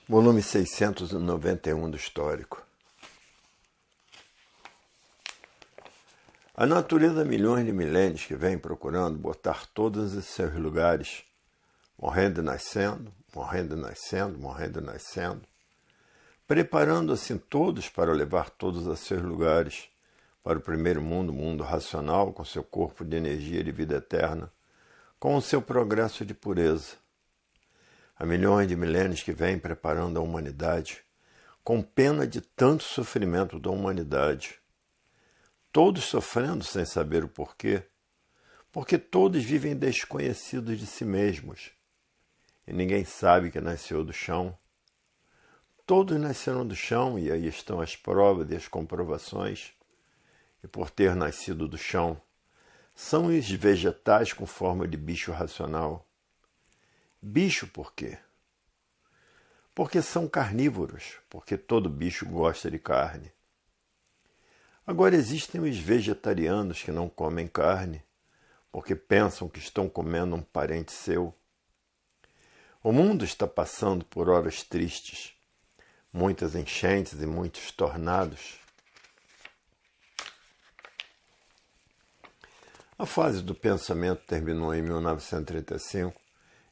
Volume 691 do Histórico. A natureza há milhões de milênios que vem procurando botar todos em seus lugares, morrendo e nascendo, morrendo e nascendo, morrendo e nascendo, preparando assim todos para levar todos a seus lugares, para o primeiro mundo, o mundo racional, com seu corpo de energia de vida eterna, com o seu progresso de pureza. Há milhões de milênios que vêm preparando a humanidade, com pena de tanto sofrimento da humanidade. Todos sofrendo sem saber o porquê, porque todos vivem desconhecidos de si mesmos. E ninguém sabe que nasceu do chão. Todos nasceram do chão e aí estão as provas e as comprovações. E por ter nascido do chão, são os vegetais com forma de bicho racional. Bicho por quê? Porque são carnívoros, porque todo bicho gosta de carne. Agora existem os vegetarianos que não comem carne, porque pensam que estão comendo um parente seu. O mundo está passando por horas tristes, muitas enchentes e muitos tornados. A fase do pensamento terminou em 1935,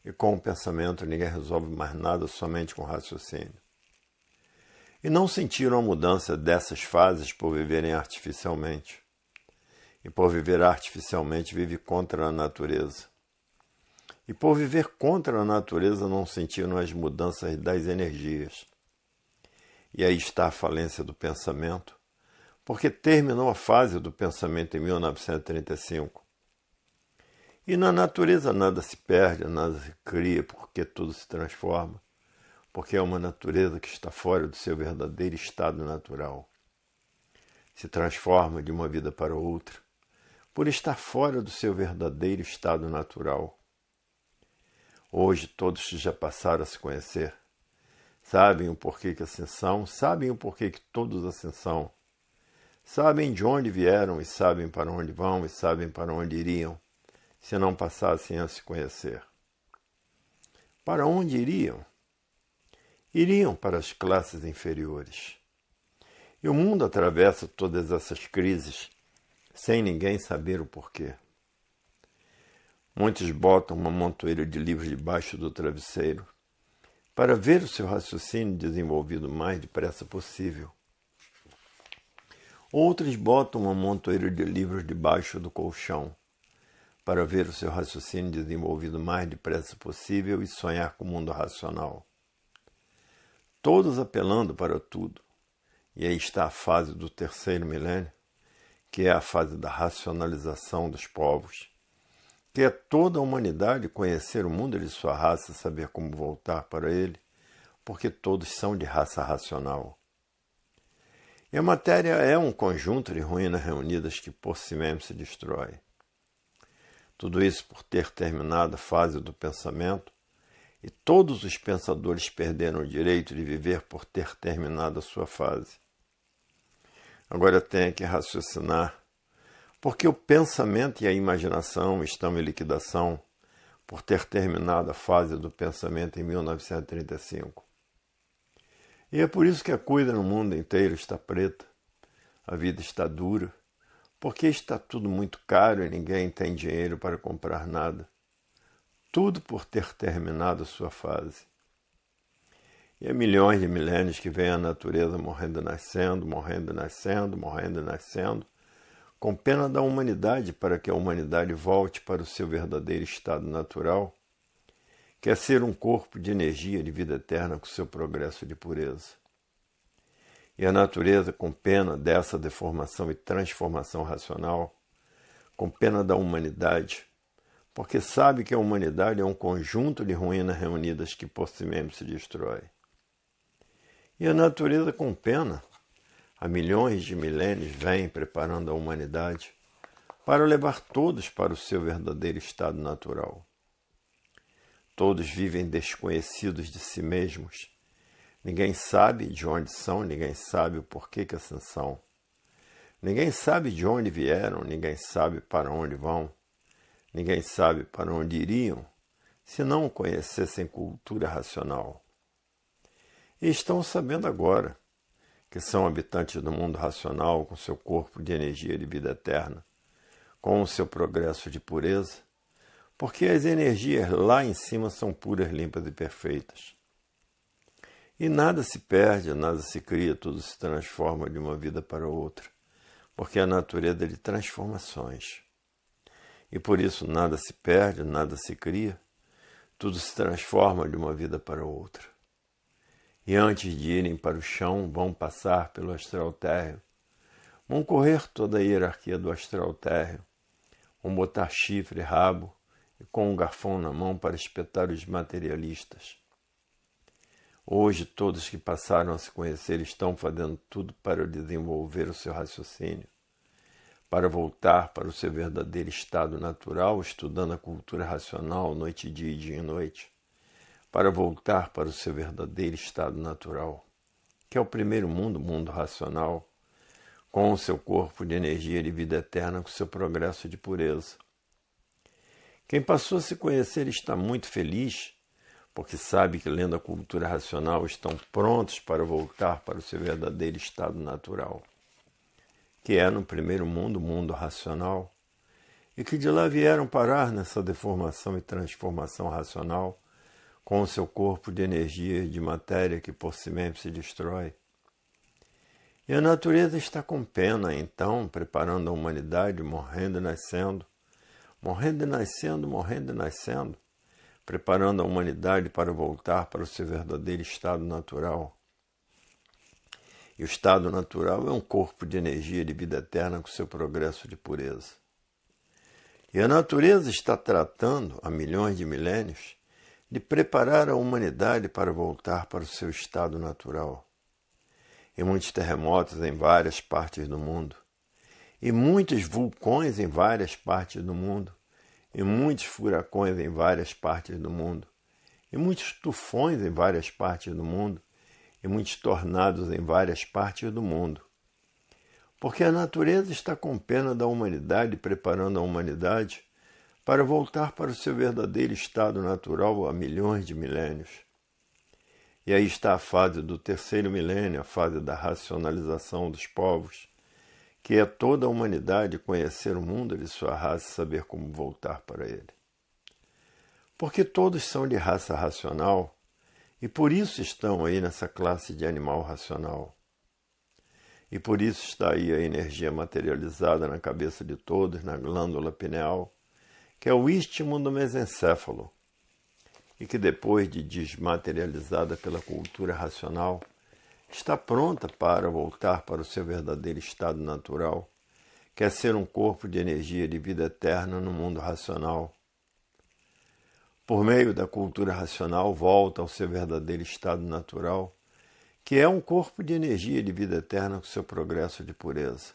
e com o pensamento ninguém resolve mais nada somente com raciocínio. E não sentiram a mudança dessas fases por viverem artificialmente. E por viver artificialmente vive contra a natureza. E por viver contra a natureza não sentiram as mudanças das energias. E aí está a falência do pensamento, porque terminou a fase do pensamento em 1935. E na natureza nada se perde, nada se cria, porque tudo se transforma. Porque é uma natureza que está fora do seu verdadeiro estado natural. Se transforma de uma vida para outra, por estar fora do seu verdadeiro estado natural. Hoje todos já passaram a se conhecer. Sabem o porquê que assim são, sabem o porquê que todos assim são. Sabem de onde vieram e sabem para onde vão e sabem para onde iriam, se não passassem a se conhecer. Para onde iriam? Iriam para as classes inferiores. E o mundo atravessa todas essas crises sem ninguém saber o porquê. Muitos botam uma montoeira de livros debaixo do travesseiro para ver o seu raciocínio desenvolvido o mais depressa possível. Outros botam uma montoeira de livros debaixo do colchão para ver o seu raciocínio desenvolvido o mais depressa possível e sonhar com o mundo racional. Todos apelando para tudo. E aí está a fase do terceiro milênio, que é a fase da racionalização dos povos, que é toda a humanidade conhecer o mundo de sua raça, saber como voltar para ele, porque todos são de raça racional. E a matéria é um conjunto de ruínas reunidas que por si mesmo se destrói. Tudo isso por ter terminado a fase do pensamento, e todos os pensadores perderam o direito de viver por ter terminado a sua fase. Agora tenho que raciocinar, porque o pensamento e a imaginação estão em liquidação por ter terminado a fase do pensamento em 1935. E é por isso que a cuida no mundo inteiro está preta, a vida está dura, porque está tudo muito caro e ninguém tem dinheiro para comprar nada. Tudo por ter terminado a sua fase. E há milhões de milênios que vêm a natureza morrendo e nascendo, morrendo e nascendo, morrendo e nascendo, com pena da humanidade para que a humanidade volte para o seu verdadeiro estado natural, que é ser um corpo de energia de vida eterna com seu progresso de pureza. E a natureza, com pena dessa deformação e transformação racional, com pena da humanidade, porque sabe que a humanidade é um conjunto de ruínas reunidas que por si mesmo se destrói. E a natureza, com pena, há milhões de milênios vem preparando a humanidade para levar todos para o seu verdadeiro estado natural. Todos vivem desconhecidos de si mesmos. Ninguém sabe de onde são, ninguém sabe o porquê que assim são. Ninguém sabe de onde vieram, ninguém sabe para onde vão. Ninguém sabe para onde iriam, se não conhecessem cultura racional. e estão sabendo agora que são habitantes do mundo racional com seu corpo de energia de vida eterna, com o seu progresso de pureza, porque as energias lá em cima são puras, limpas e perfeitas. E nada se perde, nada se cria, tudo se transforma de uma vida para outra, porque a natureza é de transformações. E por isso nada se perde, nada se cria, tudo se transforma de uma vida para outra. E antes de irem para o chão, vão passar pelo astral térreo, vão correr toda a hierarquia do astral térreo, vão botar chifre, rabo e com um garfão na mão para espetar os materialistas. Hoje, todos que passaram a se conhecer estão fazendo tudo para desenvolver o seu raciocínio, para voltar para o seu verdadeiro estado natural, estudando a cultura racional noite e dia e noite, para voltar para o seu verdadeiro estado natural, que é o primeiro mundo, o mundo racional, com o seu corpo de energia de vida eterna, com o seu progresso de pureza. Quem passou a se conhecer está muito feliz, porque sabe que, lendo a cultura racional, estão prontos para voltar para o seu verdadeiro estado natural, que é no primeiro mundo, o mundo racional, e que de lá vieram parar nessa deformação e transformação racional, com o seu corpo de energia e de matéria que por si mesmo se destrói. E a natureza está com pena, então, preparando a humanidade, morrendo e nascendo, morrendo e nascendo, morrendo e nascendo, preparando a humanidade para voltar para o seu verdadeiro estado natural. E o estado natural é um corpo de energia de vida eterna com seu progresso de pureza. E a natureza está tratando, há milhões de milênios, de preparar a humanidade para voltar para o seu estado natural. E muitos terremotos em várias partes do mundo, e muitos vulcões em várias partes do mundo, e muitos furacões em várias partes do mundo, e muitos tufões em várias partes do mundo, e muitos tornados em várias partes do mundo. Porque a natureza está com pena da humanidade, preparando a humanidade para voltar para o seu verdadeiro estado natural há milhões de milênios. E aí está a fase do terceiro milênio, a fase da racionalização dos povos, que é toda a humanidade conhecer o mundo de sua raça e saber como voltar para ele. Porque todos são de raça racional e por isso estão aí nessa classe de animal racional. E por isso está aí a energia materializada na cabeça de todos, na glândula pineal, que é o istmo do mesencéfalo, e que depois de desmaterializada pela cultura racional, está pronta para voltar para o seu verdadeiro estado natural, que é ser um corpo de energia de vida eterna no mundo racional. Por meio da cultura racional, volta ao seu verdadeiro estado natural, que é um corpo de energia de vida eterna com seu progresso de pureza.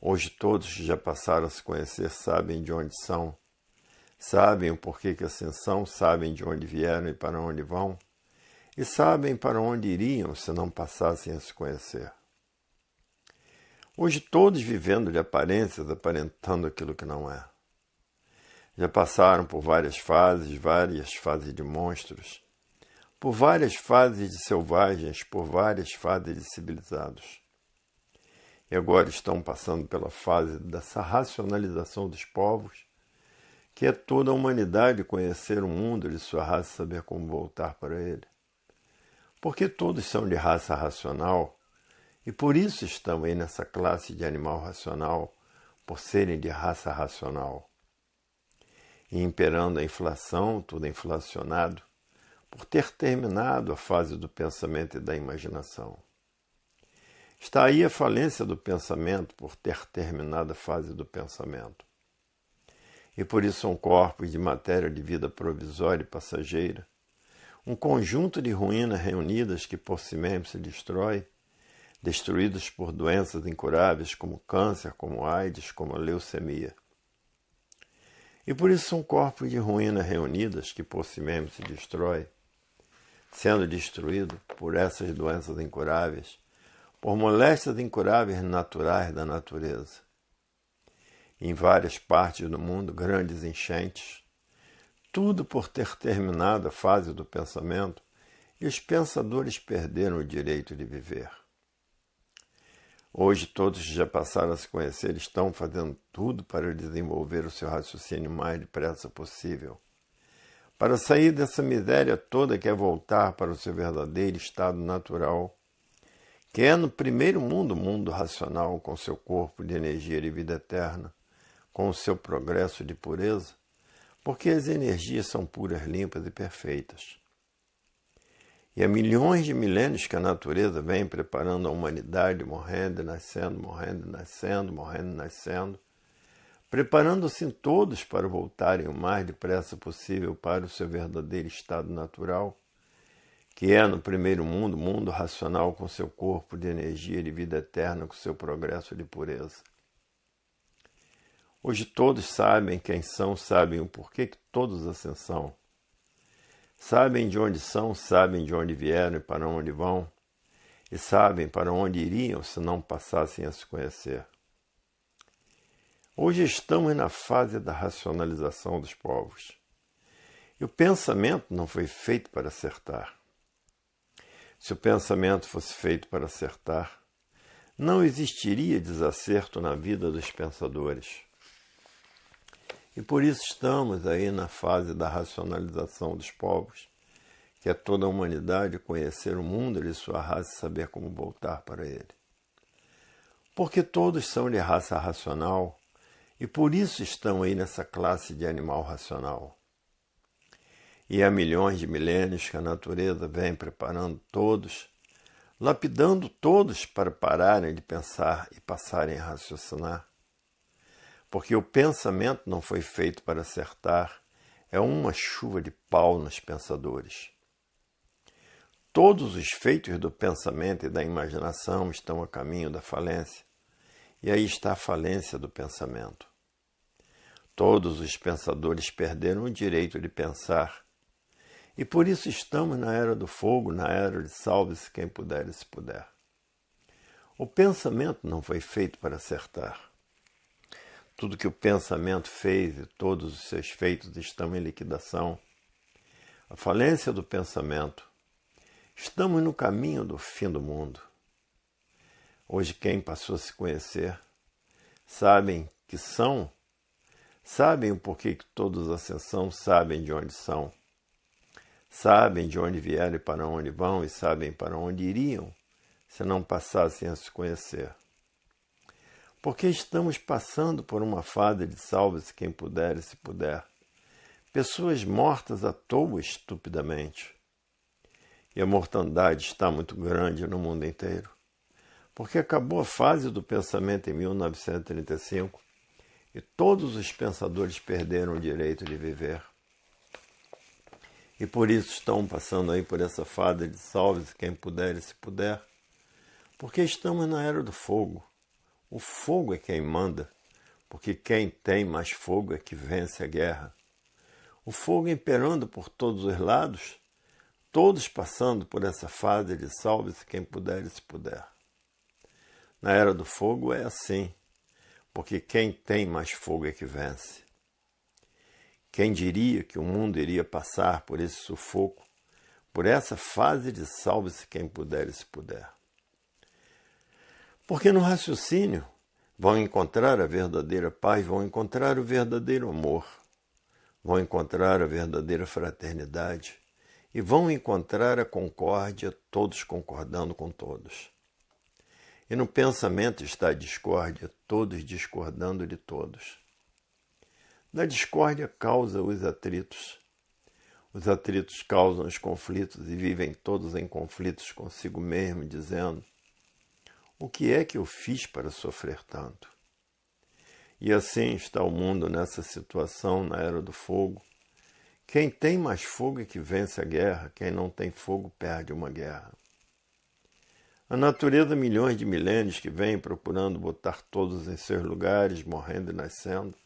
Hoje todos que já passaram a se conhecer sabem de onde são, sabem o porquê que assim são, sabem de onde vieram e para onde vão, e sabem para onde iriam se não passassem a se conhecer. Hoje todos vivendo de aparências, aparentando aquilo que não é. Já passaram por várias fases de monstros, por várias fases de selvagens, por várias fases de civilizados. E agora estão passando pela fase dessa racionalização dos povos, que é toda a humanidade conhecer o mundo de sua raça e saber como voltar para ele. Porque todos são de raça racional, e por isso estão aí nessa classe de animal racional, por serem de raça racional. E imperando a inflação, tudo inflacionado, por ter terminado a fase do pensamento e da imaginação. Está aí a falência do pensamento por ter terminado a fase do pensamento. E por isso são corpos de matéria de vida provisória e passageira, um conjunto de ruínas reunidas que por si mesmo se destrói, destruídos por doenças incuráveis como câncer, como AIDS, como a leucemia. E por isso são corpos de ruínas reunidas que por si mesmo se destrói, sendo destruído por essas doenças incuráveis, por moléstias incuráveis naturais da natureza. Em várias partes do mundo, grandes enchentes, tudo por ter terminado a fase do pensamento e os pensadores perderam o direito de viver. Hoje todos que já passaram a se conhecer estão fazendo tudo para desenvolver o seu raciocínio o mais depressa possível, para sair dessa miséria toda que é voltar para o seu verdadeiro estado natural, que é no primeiro mundo, o mundo racional, com seu corpo de energia de vida eterna, com o seu progresso de pureza, porque as energias são puras, limpas e perfeitas. E há milhões de milênios que a natureza vem preparando a humanidade, morrendo e nascendo, morrendo e nascendo, morrendo e nascendo, preparando-se todos para voltarem o mais depressa possível para o seu verdadeiro estado natural, que é no primeiro mundo, mundo racional com seu corpo de energia de vida eterna, com seu progresso de pureza. Hoje todos sabem quem são, sabem o porquê que todos assim são. Sabem de onde são, sabem de onde vieram e para onde vão, e sabem para onde iriam se não passassem a se conhecer. Hoje estamos na fase da racionalização dos povos. E o pensamento não foi feito para acertar. Se o pensamento fosse feito para acertar, não existiria desacerto na vida dos pensadores. E por isso estamos aí na fase da racionalização dos povos, que é toda a humanidade conhecer o mundo de sua raça e saber como voltar para ele. Porque todos são de raça racional e por isso estão aí nessa classe de animal racional. E há milhões de milênios que a natureza vem preparando todos, lapidando todos para pararem de pensar e passarem a raciocinar. Porque o pensamento não foi feito para acertar, é uma chuva de pau nos pensadores. Todos os feitos do pensamento e da imaginação estão a caminho da falência, e aí está a falência do pensamento. Todos os pensadores perderam o direito de pensar, e por isso estamos na era do fogo, na era de salve-se quem puder e se puder. O pensamento não foi feito para acertar. Tudo que o pensamento fez e todos os seus feitos estão em liquidação. A falência do pensamento. Estamos no caminho do fim do mundo. Hoje quem passou a se conhecer sabem que são, sabem o porquê que todos assim são, sabem de onde são. Sabem de onde vieram e para onde vão e sabem para onde iriam se não passassem a se conhecer. Porque estamos passando por uma fase de salve-se quem puder e se puder. Pessoas mortas à toa estupidamente. E a mortandade está muito grande no mundo inteiro. Porque acabou a fase do pensamento em 1935 e todos os pensadores perderam o direito de viver. E por isso estão passando aí por essa fase de salve-se quem puder e se puder. Porque estamos na era do fogo. O fogo é quem manda, porque quem tem mais fogo é que vence a guerra. O fogo imperando por todos os lados, todos passando por essa fase de salve-se quem puder e se puder. Na era do fogo é assim, porque quem tem mais fogo é que vence. Quem diria que o mundo iria passar por esse sufoco, por essa fase de salve-se quem puder e se puder? Porque no raciocínio vão encontrar a verdadeira paz, vão encontrar o verdadeiro amor, vão encontrar a verdadeira fraternidade e vão encontrar a concórdia, todos concordando com todos. E no pensamento está a discórdia, todos discordando de todos. Da discórdia causa os atritos. Os atritos causam os conflitos e vivem todos em conflitos consigo mesmo, dizendo: o que é que eu fiz para sofrer tanto? E assim está o mundo nessa situação, na era do fogo. Quem tem mais fogo é que vence a guerra, quem não tem fogo perde uma guerra. A natureza, milhões de milênios que vem procurando botar todos em seus lugares, morrendo e nascendo.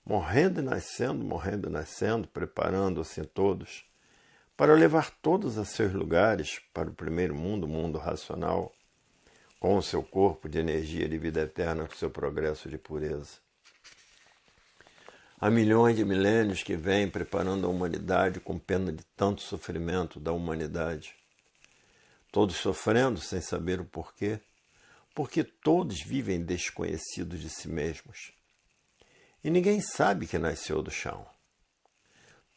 Morrendo e nascendo, morrendo e nascendo, preparando assim todos, para levar todos a seus lugares, para o primeiro mundo, o mundo racional, com o seu corpo de energia de vida eterna, com o seu progresso de pureza. Há milhões de milênios que vêm preparando a humanidade com pena de tanto sofrimento da humanidade. Todos sofrendo sem saber o porquê, porque todos vivem desconhecidos de si mesmos. E ninguém sabe que nasceu do chão.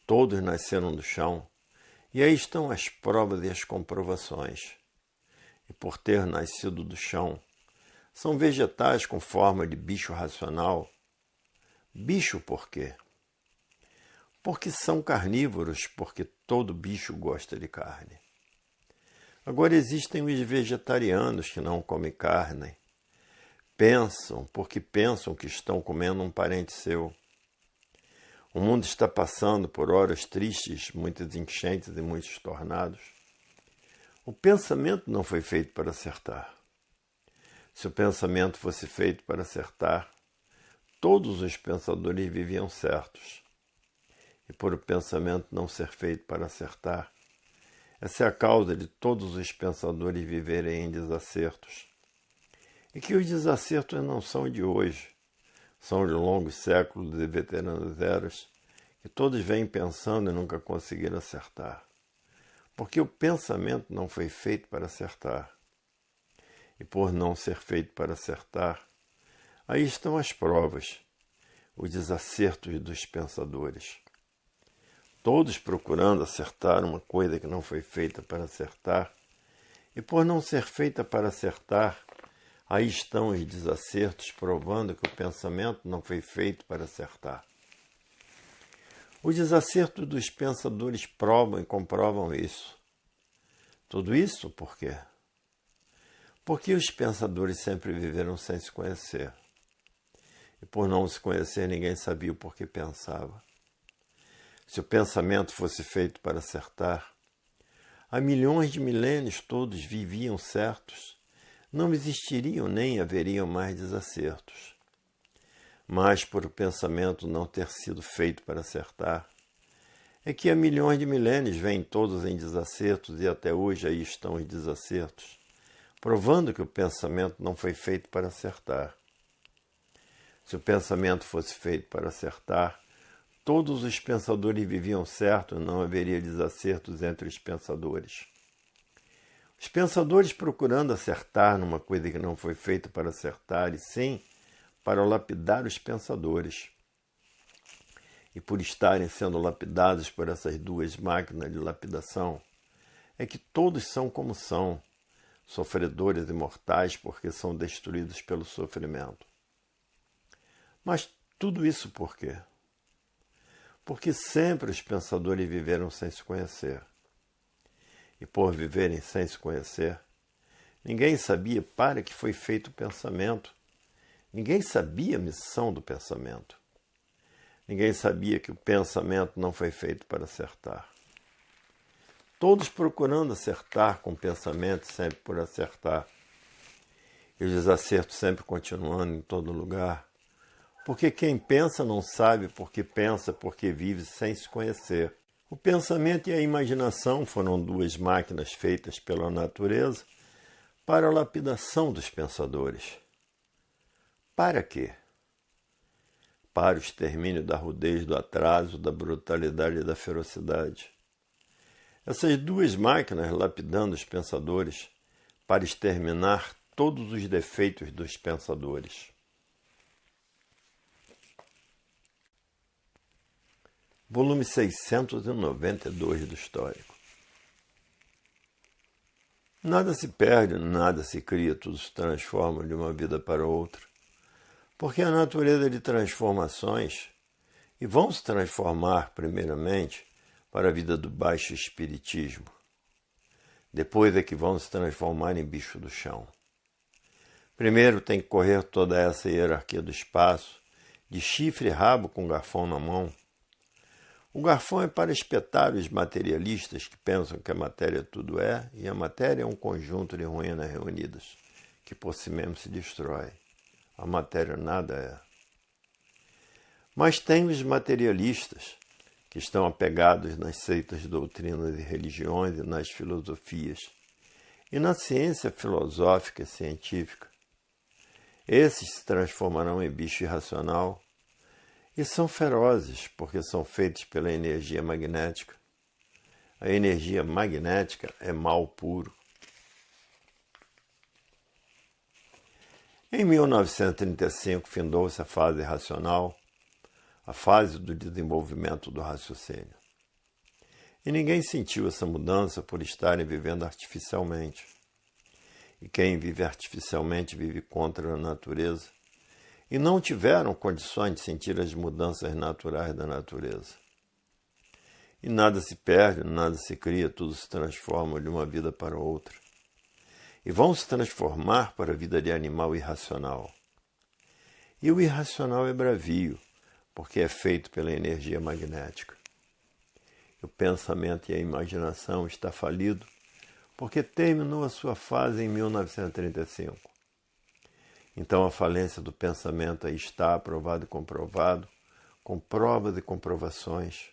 Todos nasceram do chão, e aí estão as provas e as comprovações. E por ter nascido do chão, são vegetais com forma de bicho racional. Bicho por quê? Porque são carnívoros, porque todo bicho gosta de carne. Agora existem os vegetarianos que não comem carne. Pensam porque pensam que estão comendo um parente seu. O mundo está passando por horas tristes, muitas enchentes e muitos tornados. O pensamento não foi feito para acertar. Se o pensamento fosse feito para acertar, todos os pensadores viviam certos. E por o pensamento não ser feito para acertar, essa é a causa de todos os pensadores viverem em desacertos. E que os desacertos não são de hoje, são de longos séculos e veteranas eras, que todos vêm pensando e nunca conseguiram acertar. Porque o pensamento não foi feito para acertar. E por não ser feito para acertar, aí estão as provas, os desacertos dos pensadores. Todos procurando acertar uma coisa que não foi feita para acertar, e por não ser feita para acertar, aí estão os desacertos provando que o pensamento não foi feito para acertar. Os desacertos dos pensadores provam e comprovam isso. Tudo isso por quê? Porque os pensadores sempre viveram sem se conhecer. E por não se conhecer, ninguém sabia o porquê pensava. Se o pensamento fosse feito para acertar, há milhões de milênios todos viviam certos, não existiriam nem haveriam mais desacertos. Mas por o pensamento não ter sido feito para acertar, é que há milhões de milênios vêm todos em desacertos e até hoje aí estão os desacertos, provando que o pensamento não foi feito para acertar. Se o pensamento fosse feito para acertar, todos os pensadores viviam certo e não haveria desacertos entre os pensadores. Os pensadores procurando acertar numa coisa que não foi feita para acertar, e sim para lapidar os pensadores. E por estarem sendo lapidados por essas duas máquinas de lapidação, é que todos são como são, sofredores e mortais porque são destruídos pelo sofrimento. Mas tudo isso por quê? Porque sempre os pensadores viveram sem se conhecer. E por viverem sem se conhecer, ninguém sabia para que foi feito o pensamento. Ninguém sabia a missão do pensamento. Ninguém sabia que o pensamento não foi feito para acertar. Todos procurando acertar com o pensamento, sempre por acertar. E os desacertos sempre continuando em todo lugar. Porque quem pensa não sabe porque pensa, porque vive sem se conhecer. O pensamento e a imaginação foram duas máquinas feitas pela natureza para a lapidação dos pensadores. Para quê? Para o extermínio da rudez, do atraso, da brutalidade e da ferocidade. Essas duas máquinas lapidando os pensadores para exterminar todos os defeitos dos pensadores. Volume 692 do Histórico. Nada se perde, nada se cria, tudo se transforma de uma vida para outra. Porque a natureza de transformações, e vão se transformar primeiramente para a vida do baixo espiritismo. Depois é que vão se transformar em bicho do chão. Primeiro tem que correr toda essa hierarquia do espaço, de chifre e rabo com garfão na mão. O garfão é para espetar os materialistas que pensam que a matéria tudo é, e a matéria é um conjunto de ruínas reunidas, que por si mesmo se destrói. A matéria nada é. Mas tem os materialistas, que estão apegados nas seitas, doutrinas e religiões e nas filosofias, e na ciência filosófica e científica. Esses se transformarão em bicho irracional E são ferozes porque são feitos pela energia magnética. A energia magnética é mal puro. Em 1935, findou-se a fase racional, a fase do desenvolvimento do raciocínio. E ninguém sentiu essa mudança por estarem vivendo artificialmente. E quem vive artificialmente vive contra a natureza. E não tiveram condições de sentir as mudanças naturais da natureza. E nada se perde, nada se cria, tudo se transforma de uma vida para outra. E vão se transformar para a vida de animal irracional. E o irracional é bravio, porque é feito pela energia magnética. O pensamento e a imaginação está falido porque terminou a sua fase em 1935. Então a falência do pensamento aí está aprovado e comprovado, com provas e comprovações.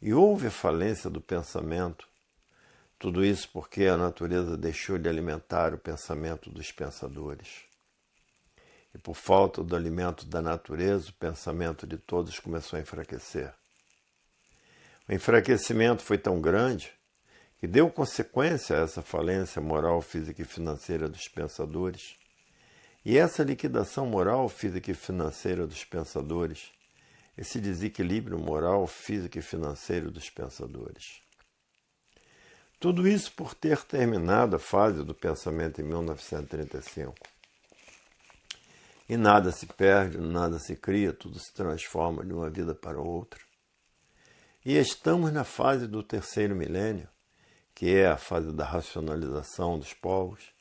E houve a falência do pensamento, tudo isso porque a natureza deixou de alimentar o pensamento dos pensadores. E por falta do alimento da natureza, o pensamento de todos começou a enfraquecer. O enfraquecimento foi tão grande que deu consequência a essa falência moral, física e financeira dos pensadores. E essa liquidação moral, física e financeira dos pensadores, esse desequilíbrio moral, físico e financeiro dos pensadores. Tudo isso por ter terminado a fase do pensamento em 1935. E nada se perde, nada se cria, tudo se transforma de uma vida para outra. E estamos na fase do terceiro milênio, que é a fase da racionalização dos povos,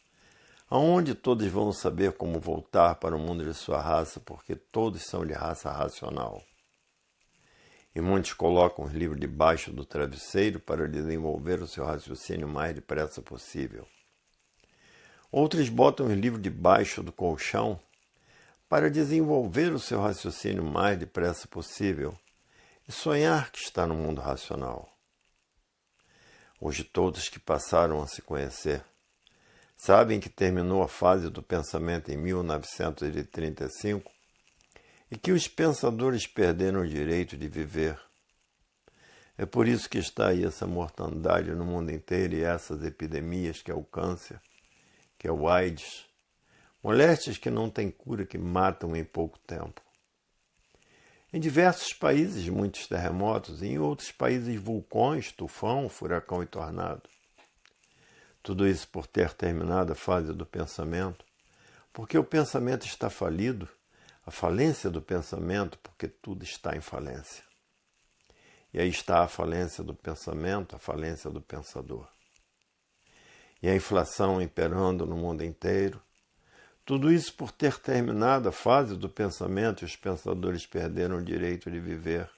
onde todos vão saber como voltar para o mundo de sua raça, porque todos são de raça racional. E muitos colocam os livros debaixo do travesseiro para desenvolver o seu raciocínio o mais depressa possível. Outros botam os livros debaixo do colchão para desenvolver o seu raciocínio o mais depressa possível e sonhar que está no mundo racional. Hoje todos que passaram a se conhecer sabem que terminou a fase do pensamento em 1935 e que os pensadores perderam o direito de viver. É por isso que está aí essa mortandade no mundo inteiro e essas epidemias, que é o câncer, que é o AIDS, moléstias que não têm cura, que matam em pouco tempo. Em diversos países, muitos terremotos, e em outros países, vulcões, tufão, furacão e tornado. Tudo isso por ter terminado a fase do pensamento, porque o pensamento está falido, a falência do pensamento, porque tudo está em falência. E aí está a falência do pensamento, a falência do pensador. E a inflação imperando no mundo inteiro. Tudo isso por ter terminado a fase do pensamento e os pensadores perderam o direito de viver.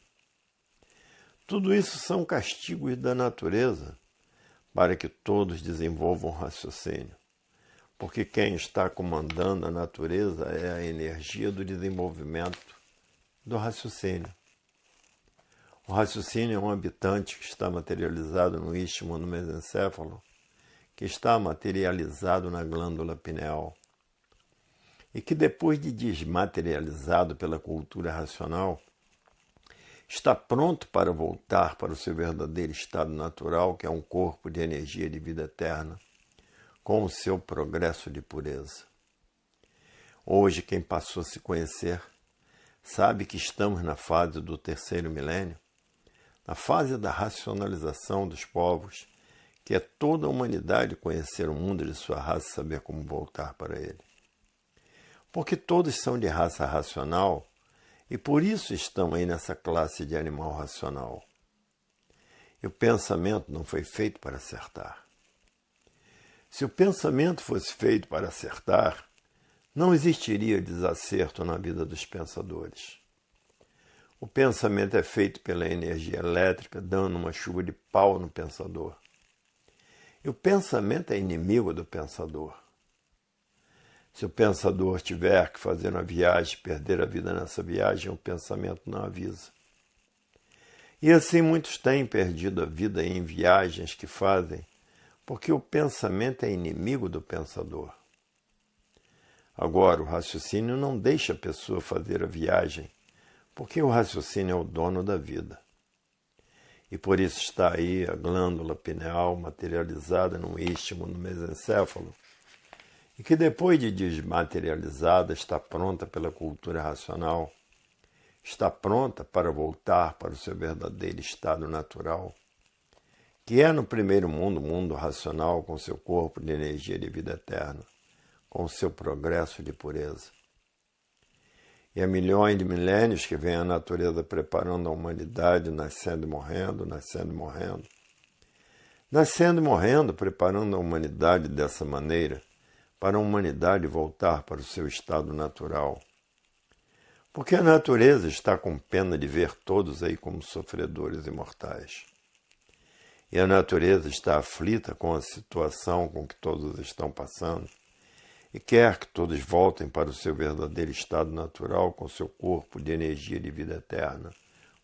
Tudo isso são castigos da natureza para que todos desenvolvam raciocínio. Porque quem está comandando a natureza é a energia do desenvolvimento do raciocínio. O raciocínio é um habitante que está materializado no istmo, no mesencéfalo, que está materializado na glândula pineal, e que depois de desmaterializado pela cultura racional, está pronto para voltar para o seu verdadeiro estado natural, que é um corpo de energia de vida eterna, com o seu progresso de pureza. Hoje, quem passou a se conhecer sabe que estamos na fase do terceiro milênio, na fase da racionalização dos povos, que é toda a humanidade conhecer o mundo de sua raça e saber como voltar para ele. Porque todos são de raça racional e por isso estão aí nessa classe de animal racional. E o pensamento não foi feito para acertar. Se o pensamento fosse feito para acertar, não existiria desacerto na vida dos pensadores. O pensamento é feito pela energia elétrica, dando uma chuva de pau no pensador. E o pensamento é inimigo do pensador. Se o pensador tiver que fazer uma viagem, perder a vida nessa viagem, o pensamento não avisa. E assim muitos têm perdido a vida em viagens que fazem, porque o pensamento é inimigo do pensador. Agora, o raciocínio não deixa a pessoa fazer a viagem, Porque o raciocínio é o dono da vida. E por isso está aí a glândula pineal materializada num istmo no mesencéfalo, e que depois de desmaterializada está pronta pela cultura racional, está pronta para voltar para o seu verdadeiro estado natural, que é no primeiro mundo, o mundo racional, com seu corpo de energia de vida eterna, com o seu progresso de pureza. E há milhões de milênios que vem a natureza preparando a humanidade, nascendo e morrendo, nascendo e morrendo. Nascendo e morrendo, preparando a humanidade dessa maneira, para a humanidade voltar para o seu estado natural. Porque a natureza está com pena de ver todos aí como sofredores imortais. E a natureza está aflita com a situação com que todos estão passando, e quer que todos voltem para o seu verdadeiro estado natural com seu corpo de energia de vida eterna,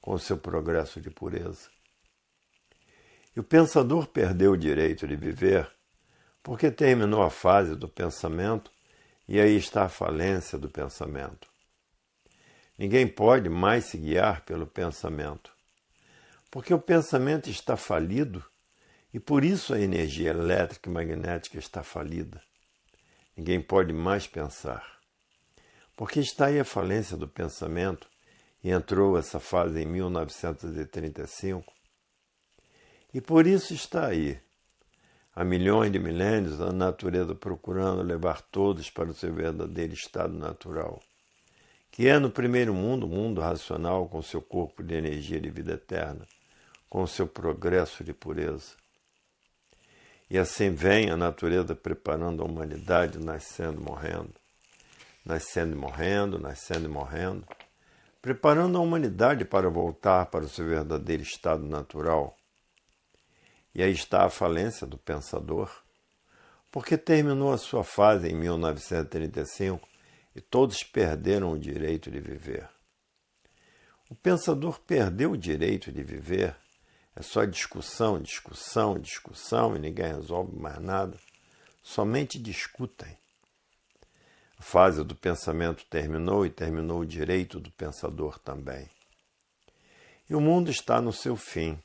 com seu progresso de pureza. E o pensador perdeu o direito de viver porque terminou a fase do pensamento e aí está a falência do pensamento. Ninguém pode mais se guiar pelo pensamento, porque o pensamento está falido e por isso a energia elétrica e magnética está falida. Ninguém pode mais pensar, porque está aí a falência do pensamento e entrou essa fase em 1935. E por isso está aí, há milhões de milênios, a natureza procurando levar todos para o seu verdadeiro estado natural, que é no primeiro mundo, o mundo racional, com seu corpo de energia de vida eterna, com seu progresso de pureza. E assim vem a natureza preparando a humanidade, nascendo, morrendo, nascendo e morrendo, nascendo e morrendo, preparando a humanidade para voltar para o seu verdadeiro estado natural. E aí está a falência do pensador, porque terminou a sua fase em 1935 e todos perderam o direito de viver. O pensador perdeu o direito de viver. É só discussão, discussão, discussão e ninguém resolve mais nada. Somente discutem. A fase do pensamento terminou e terminou o direito do pensador também. E o mundo está no seu fim.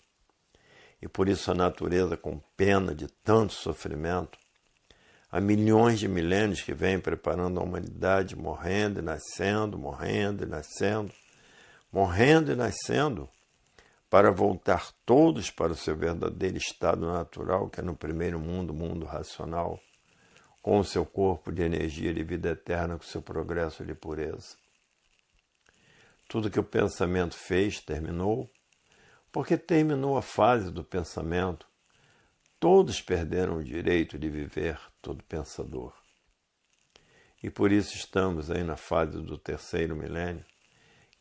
E por isso a natureza, com pena de tanto sofrimento, há milhões de milênios que vem preparando a humanidade, morrendo e nascendo, morrendo e nascendo, morrendo e nascendo, para voltar todos para o seu verdadeiro estado natural, que é no primeiro mundo, o mundo racional, com o seu corpo de energia de vida eterna, com o seu progresso de pureza. Tudo que o pensamento fez terminou, porque terminou a fase do pensamento. Todos perderam o direito de viver, todo pensador. E por isso estamos aí na fase do terceiro milênio,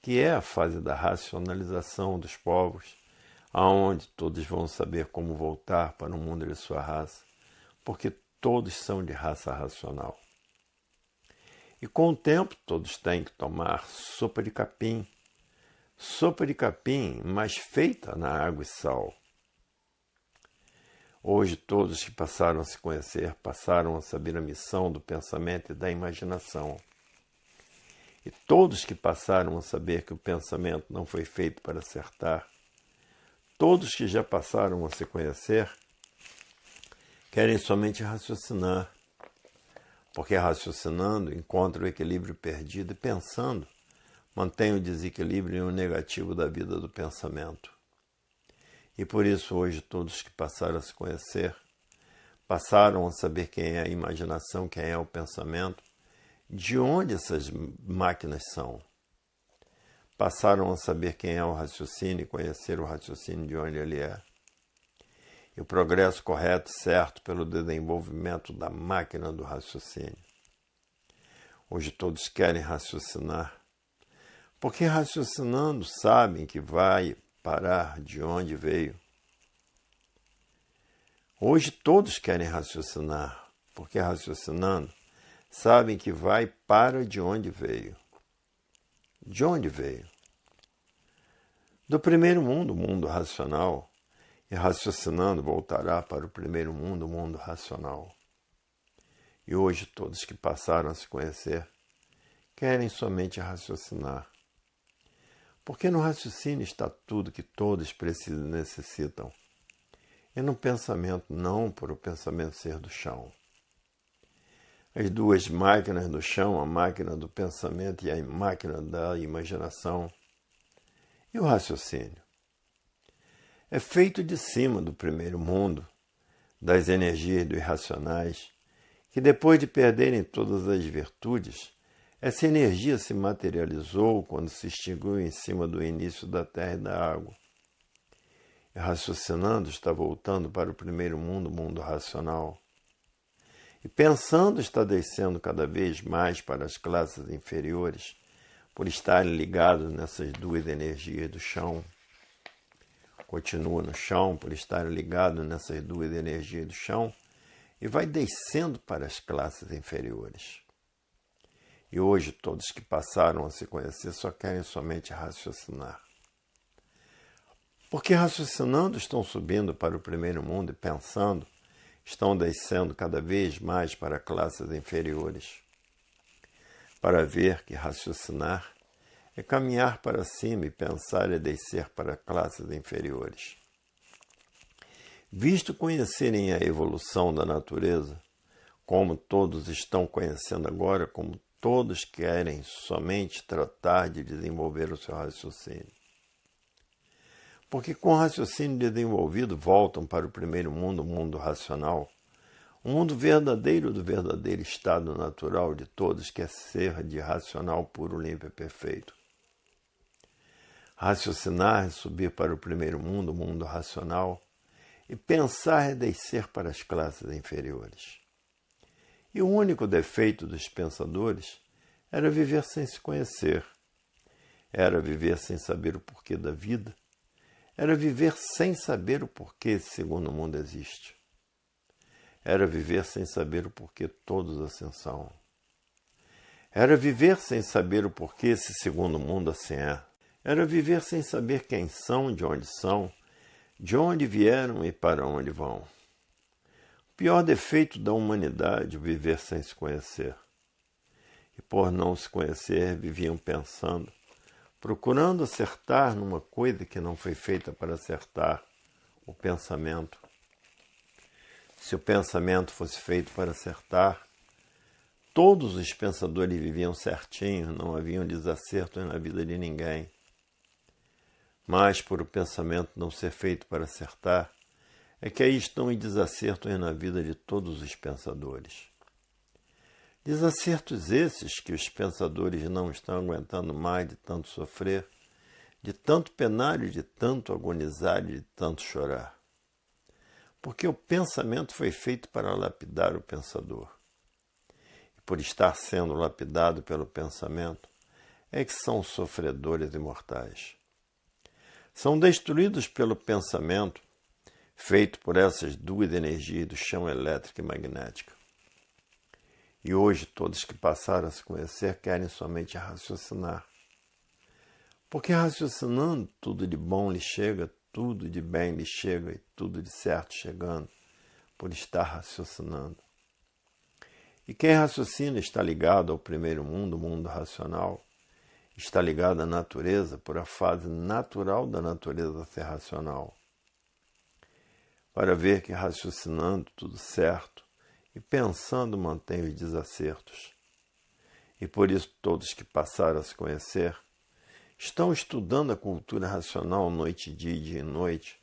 que é a fase da racionalização dos povos, aonde todos vão saber como voltar para o mundo de sua raça, porque todos são de raça racional. E com o tempo todos têm que tomar sopa de capim, mas feita na água e sal. Hoje todos que passaram a se conhecer passaram a saber a missão do pensamento e da imaginação. E todos que passaram a saber que o pensamento não foi feito para acertar, todos que já passaram a se conhecer, querem somente raciocinar, porque raciocinando encontram o equilíbrio perdido e pensando, mantém o desequilíbrio e o negativo da vida do pensamento. E por isso hoje todos que passaram a se conhecer, passaram a saber quem é a imaginação, quem é o pensamento, de onde essas máquinas são. Passaram a saber quem é o raciocínio e conhecer o raciocínio de onde ele é. E o progresso correto e certo pelo desenvolvimento da máquina do raciocínio. Hoje todos querem raciocinar, porque raciocinando sabem que vai parar de onde veio. Hoje todos querem raciocinar, porque raciocinando sabem que vai para de onde veio. De onde veio? Do primeiro mundo, o mundo racional, e raciocinando voltará para o primeiro mundo, o mundo racional. E hoje todos que passaram a se conhecer querem somente raciocinar, Porque no raciocínio está tudo que todos precisam e necessitam. E no pensamento, não por o pensamento ser do chão. As duas máquinas do chão, a máquina do pensamento e a máquina da imaginação. E o raciocínio? É feito de cima do primeiro mundo, das energias dos irracionais, que depois de perderem todas as virtudes, essa energia se materializou quando se extinguiu em cima do início da terra e da água. E raciocinando está voltando para o primeiro mundo, o mundo racional. E pensando está descendo cada vez mais para as classes inferiores, por estarem ligados nessas duas energias do chão. Continua no chão por estarem ligados nessas duas energias do chão e vai descendo para as classes inferiores. E hoje todos que passaram a se conhecer só querem somente raciocinar. Porque raciocinando estão subindo para o primeiro mundo e pensando, estão descendo cada vez mais para classes inferiores. Para ver que raciocinar é caminhar para cima e pensar é descer para classes inferiores. Visto conhecerem a evolução da natureza, como todos estão conhecendo agora, como todos querem somente tratar de desenvolver o seu raciocínio. Porque com o raciocínio desenvolvido voltam para o primeiro mundo, o mundo racional, o mundo verdadeiro do verdadeiro estado natural de todos, que é ser de racional puro, limpo e perfeito. Raciocinar é subir para o primeiro mundo, o mundo racional, e pensar é descer para as classes inferiores. E o único defeito dos pensadores era viver sem se conhecer, era viver sem saber o porquê da vida, era viver sem saber o porquê esse segundo mundo existe. Era viver sem saber o porquê todos assim são. Era viver sem saber o porquê esse segundo mundo assim é. Era viver sem saber quem são, de onde vieram e para onde vão. O pior defeito da humanidade é viver sem se conhecer. E por não se conhecer, viviam pensando, procurando acertar numa coisa que não foi feita para acertar, o pensamento. Se o pensamento fosse feito para acertar, todos os pensadores viviam certinho, não haviam desacertos na vida de ninguém. Mas por o pensamento não ser feito para acertar, é que aí estão em desacertos na vida de todos os pensadores. Desacertos esses que os pensadores não estão aguentando mais de tanto sofrer, de tanto penar e de tanto agonizar e de tanto chorar. Porque o pensamento foi feito para lapidar o pensador. E por estar sendo lapidado pelo pensamento, é que são sofredores imortais. São destruídos pelo pensamento, feito por essas duas energias do chão elétrica e magnética. E hoje todos que passaram a se conhecer querem somente raciocinar. Porque raciocinando, tudo de bom lhe chega, tudo de bem lhe chega e tudo de certo chegando, por estar raciocinando. E quem raciocina está ligado ao primeiro mundo, o mundo racional, está ligado à natureza por a fase natural da natureza ser racional. Para ver que raciocinando tudo certo e pensando mantém os desacertos. E por isso todos que passaram a se conhecer estão estudando a cultura racional noite e dia e noite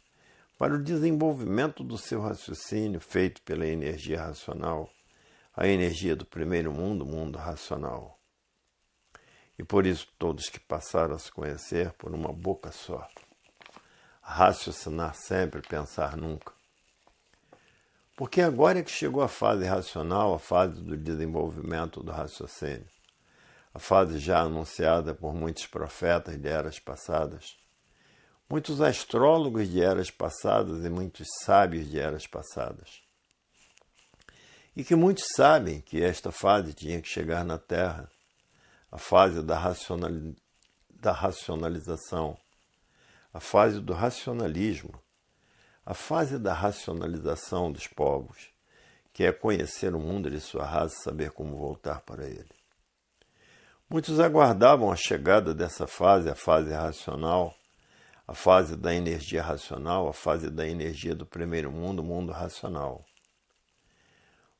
para o desenvolvimento do seu raciocínio feito pela energia racional, a energia do primeiro mundo, o mundo racional. E por isso todos que passaram a se conhecer por uma boca só. Raciocinar sempre, pensar nunca. Porque agora é que chegou a fase racional, a fase do desenvolvimento do raciocínio. A fase já anunciada por muitos profetas de eras passadas, muitos astrólogos de eras passadas e muitos sábios de eras passadas. E que muitos sabem que esta fase tinha que chegar na Terra, a fase da racionalização, a fase do racionalismo, a fase da racionalização dos povos, que é conhecer o mundo de sua raça e saber como voltar para ele. Muitos aguardavam a chegada dessa fase, a fase racional, a fase da energia racional, a fase da energia do primeiro mundo, o mundo racional.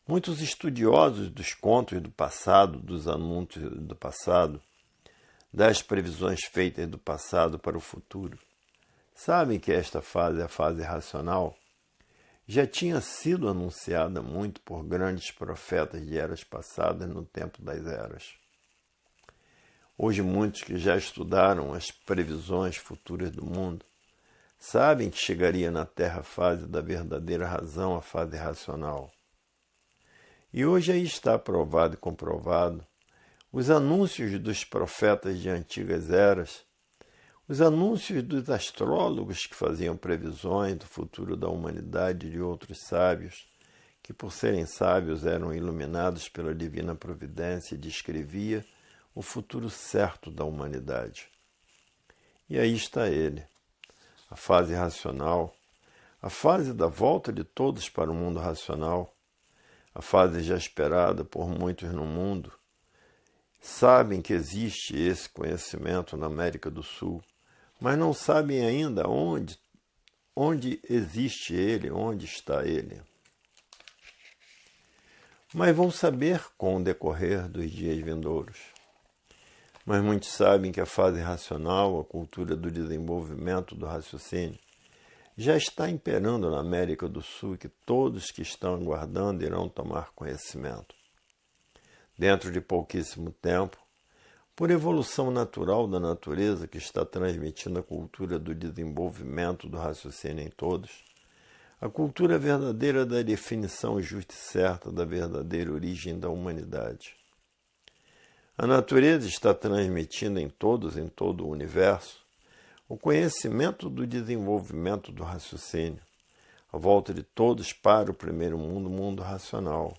Muitos estudiosos dos contos do passado, dos anúncios do passado, das previsões feitas do passado para o futuro, sabem que esta fase, a fase racional, já tinha sido anunciada muito por grandes profetas de eras passadas no tempo das eras. Hoje, muitos que já estudaram as previsões futuras do mundo sabem que chegaria na Terra a fase da verdadeira razão, a fase racional. E hoje aí está provado e comprovado os anúncios dos profetas de antigas eras, os anúncios dos astrólogos que faziam previsões do futuro da humanidade e de outros sábios, que por serem sábios eram iluminados pela divina providência e descrevia o futuro certo da humanidade. E aí está ele, a fase racional, a fase da volta de todos para o mundo racional, a fase já esperada por muitos no mundo. Sabem que existe esse conhecimento na América do Sul, mas não sabem ainda onde existe ele, onde está ele. Mas vão saber com o decorrer dos dias vindouros. Mas muitos sabem que a fase racional, a cultura do desenvolvimento do raciocínio, já está imperando na América do Sul, que todos que estão aguardando irão tomar conhecimento. Dentro de pouquíssimo tempo, por evolução natural da natureza que está transmitindo a cultura do desenvolvimento do raciocínio em todos, a cultura verdadeira da definição justa e certa da verdadeira origem da humanidade. A natureza está transmitindo em todos, em todo o universo, o conhecimento do desenvolvimento do raciocínio, a volta de todos para o primeiro mundo, o mundo racional.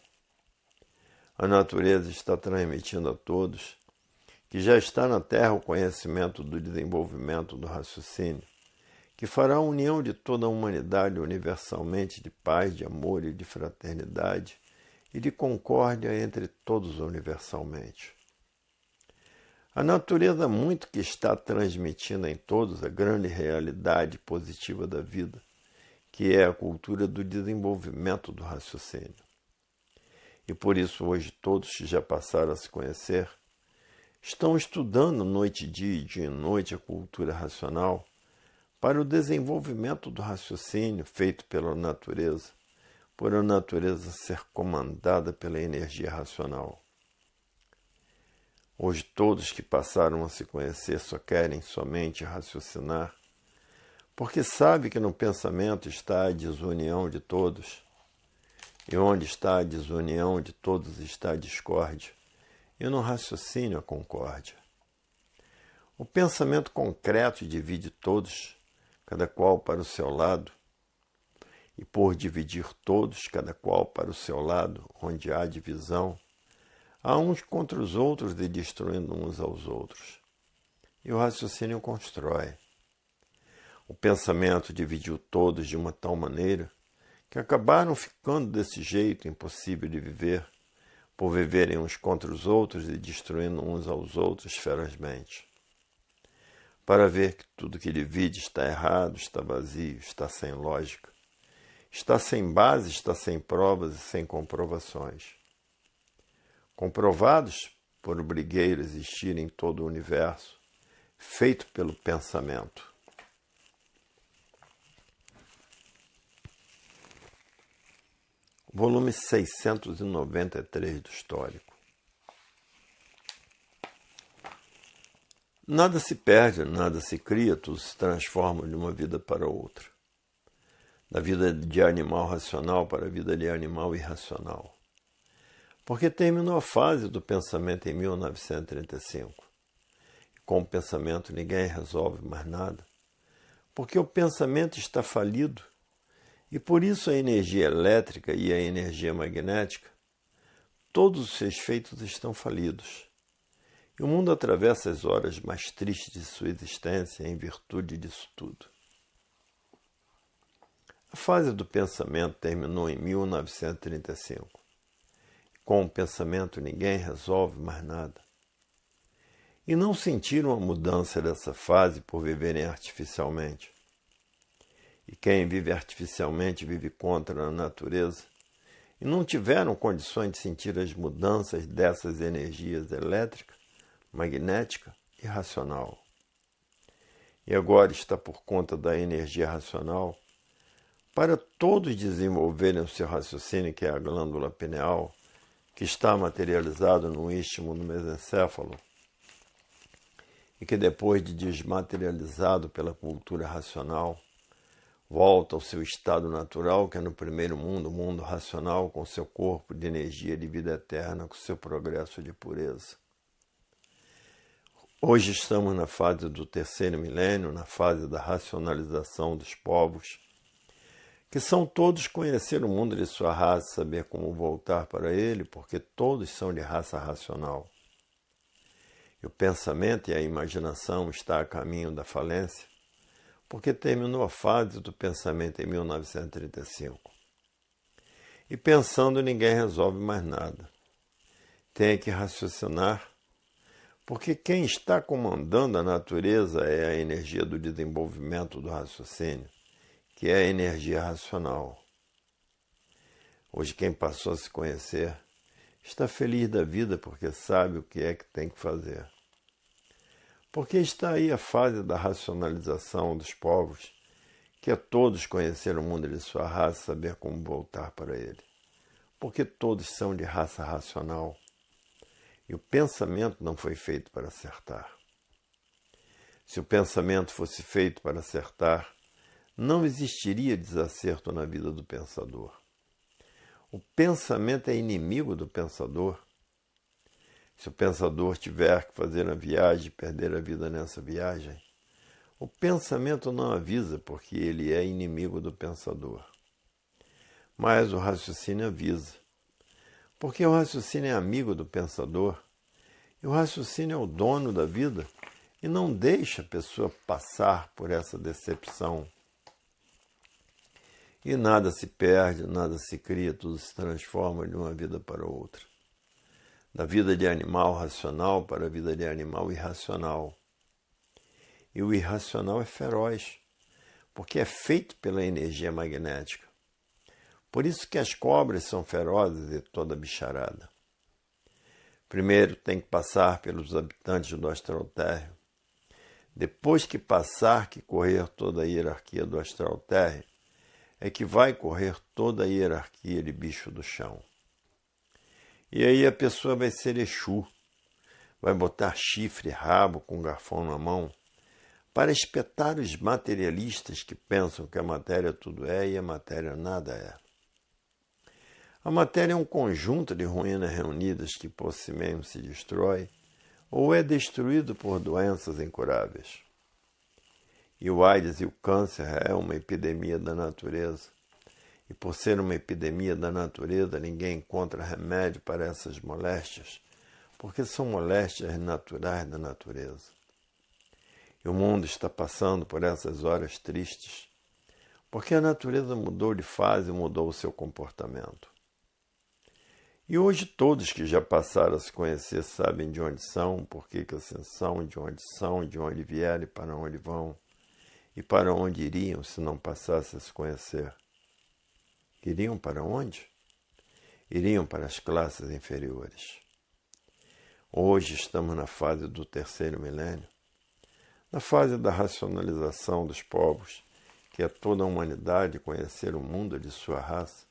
A natureza está transmitindo a todos que já está na Terra o conhecimento do desenvolvimento do raciocínio, que fará a união de toda a humanidade universalmente de paz, de amor e de fraternidade e de concórdia entre todos universalmente. A natureza muito que está transmitindo em todos a grande realidade positiva da vida, que é a cultura do desenvolvimento do raciocínio. E por isso hoje todos que já passaram a se conhecer estão estudando noite e dia e noite a cultura racional para o desenvolvimento do raciocínio feito pela natureza, por a natureza ser comandada pela energia racional. Hoje todos que passaram a se conhecer só querem somente raciocinar, porque sabe que no pensamento está a desunião de todos, e onde está a desunião de todos está a discórdia, e no raciocínio a concórdia. O pensamento concreto divide todos, cada qual para o seu lado, e por dividir todos, cada qual para o seu lado, onde há divisão, há uns contra os outros e destruindo uns aos outros. E o raciocínio constrói. O pensamento dividiu todos de uma tal maneira que acabaram ficando desse jeito impossível de viver, por viverem uns contra os outros e destruindo uns aos outros ferozmente. Para ver que tudo que divide está errado, está vazio, está sem lógica, está sem base, está sem provas e sem comprovações. Comprovados por o brigueiro existir em todo o universo, feito pelo pensamento. Volume 693 do Histórico. Nada se perde, nada se cria, tudo se transforma de uma vida para outra. Da vida de animal racional para a vida de animal irracional. Porque terminou a fase do pensamento em 1935. Com o pensamento ninguém resolve mais nada. Porque o pensamento está falido. E por isso a energia elétrica e a energia magnética, todos os seus feitos estão falidos. E o mundo atravessa as horas mais tristes de sua existência em virtude disso tudo. A fase do pensamento terminou em 1935. Com o pensamento ninguém resolve mais nada. e não sentiram a mudança dessa fase por viverem artificialmente. E quem vive artificialmente vive contra a natureza e não tiveram condições de sentir as mudanças dessas energias elétrica, magnética e racional. E agora está por conta da energia racional para todos desenvolverem o seu raciocínio, que é a glândula pineal, que está materializado no istmo do mesencéfalo, e que depois de desmaterializado pela cultura racional, volta ao seu estado natural, que é no primeiro mundo, o mundo racional, com seu corpo de energia de vida eterna, com seu progresso de pureza. Hoje estamos na fase do terceiro milênio, na fase da racionalização dos povos, que são todos conhecer o mundo de sua raça, saber como voltar para ele, porque todos são de raça racional. E o pensamento e a imaginação estão a caminho da falência, porque terminou a fase do pensamento em 1935. E pensando ninguém resolve mais nada. Tem que raciocinar, porque quem está comandando a natureza é a energia do desenvolvimento do raciocínio, que é a energia racional. Hoje quem passou a se conhecer está feliz da vida porque sabe o que é que tem que fazer. Porque está aí a fase da racionalização dos povos, que é todos conhecer o mundo de sua raça, saber como voltar para ele. Porque todos são de raça racional. E o pensamento não foi feito para acertar. Se o pensamento fosse feito para acertar, não existiria desacerto na vida do pensador. O pensamento é inimigo do pensador. Se o pensador tiver que fazer uma viagem e perder a vida nessa viagem, o pensamento não avisa, porque ele é inimigo do pensador. Mas o raciocínio avisa, porque o raciocínio é amigo do pensador, e o raciocínio é o dono da vida e não deixa a pessoa passar por essa decepção. E nada se perde, nada se cria, tudo se transforma de uma vida para outra. Da vida de animal racional para a vida de animal irracional. E o irracional é feroz, porque é feito pela energia magnética. Por isso que as cobras são ferozes e toda bicharada. Primeiro tem que passar pelos habitantes do astral térreo. Depois que passar, que correr toda a hierarquia do astral térreo, é que vai correr toda a hierarquia de bicho do chão. E aí a pessoa vai ser Exu, vai botar chifre, rabo com garfão na mão, para espetar os materialistas que pensam que a matéria tudo é e a matéria nada é. A matéria é um conjunto de ruínas reunidas que por si mesmo se destrói ou é destruído por doenças incuráveis. E o AIDS e o câncer é uma epidemia da natureza. E por ser uma epidemia da natureza, ninguém encontra remédio para essas moléstias, porque são moléstias naturais da natureza. E o mundo está passando por essas horas tristes, porque a natureza mudou de fase e mudou o seu comportamento. E hoje todos que já passaram a se conhecer sabem de onde são, por que assim são, de onde vieram e para onde vão, e para onde iriam se não passassem a se conhecer. Iriam para onde? Iriam para as classes inferiores. Hoje estamos na fase do terceiro milênio, na fase da racionalização dos povos, que é toda a humanidade conhecer o mundo de sua raça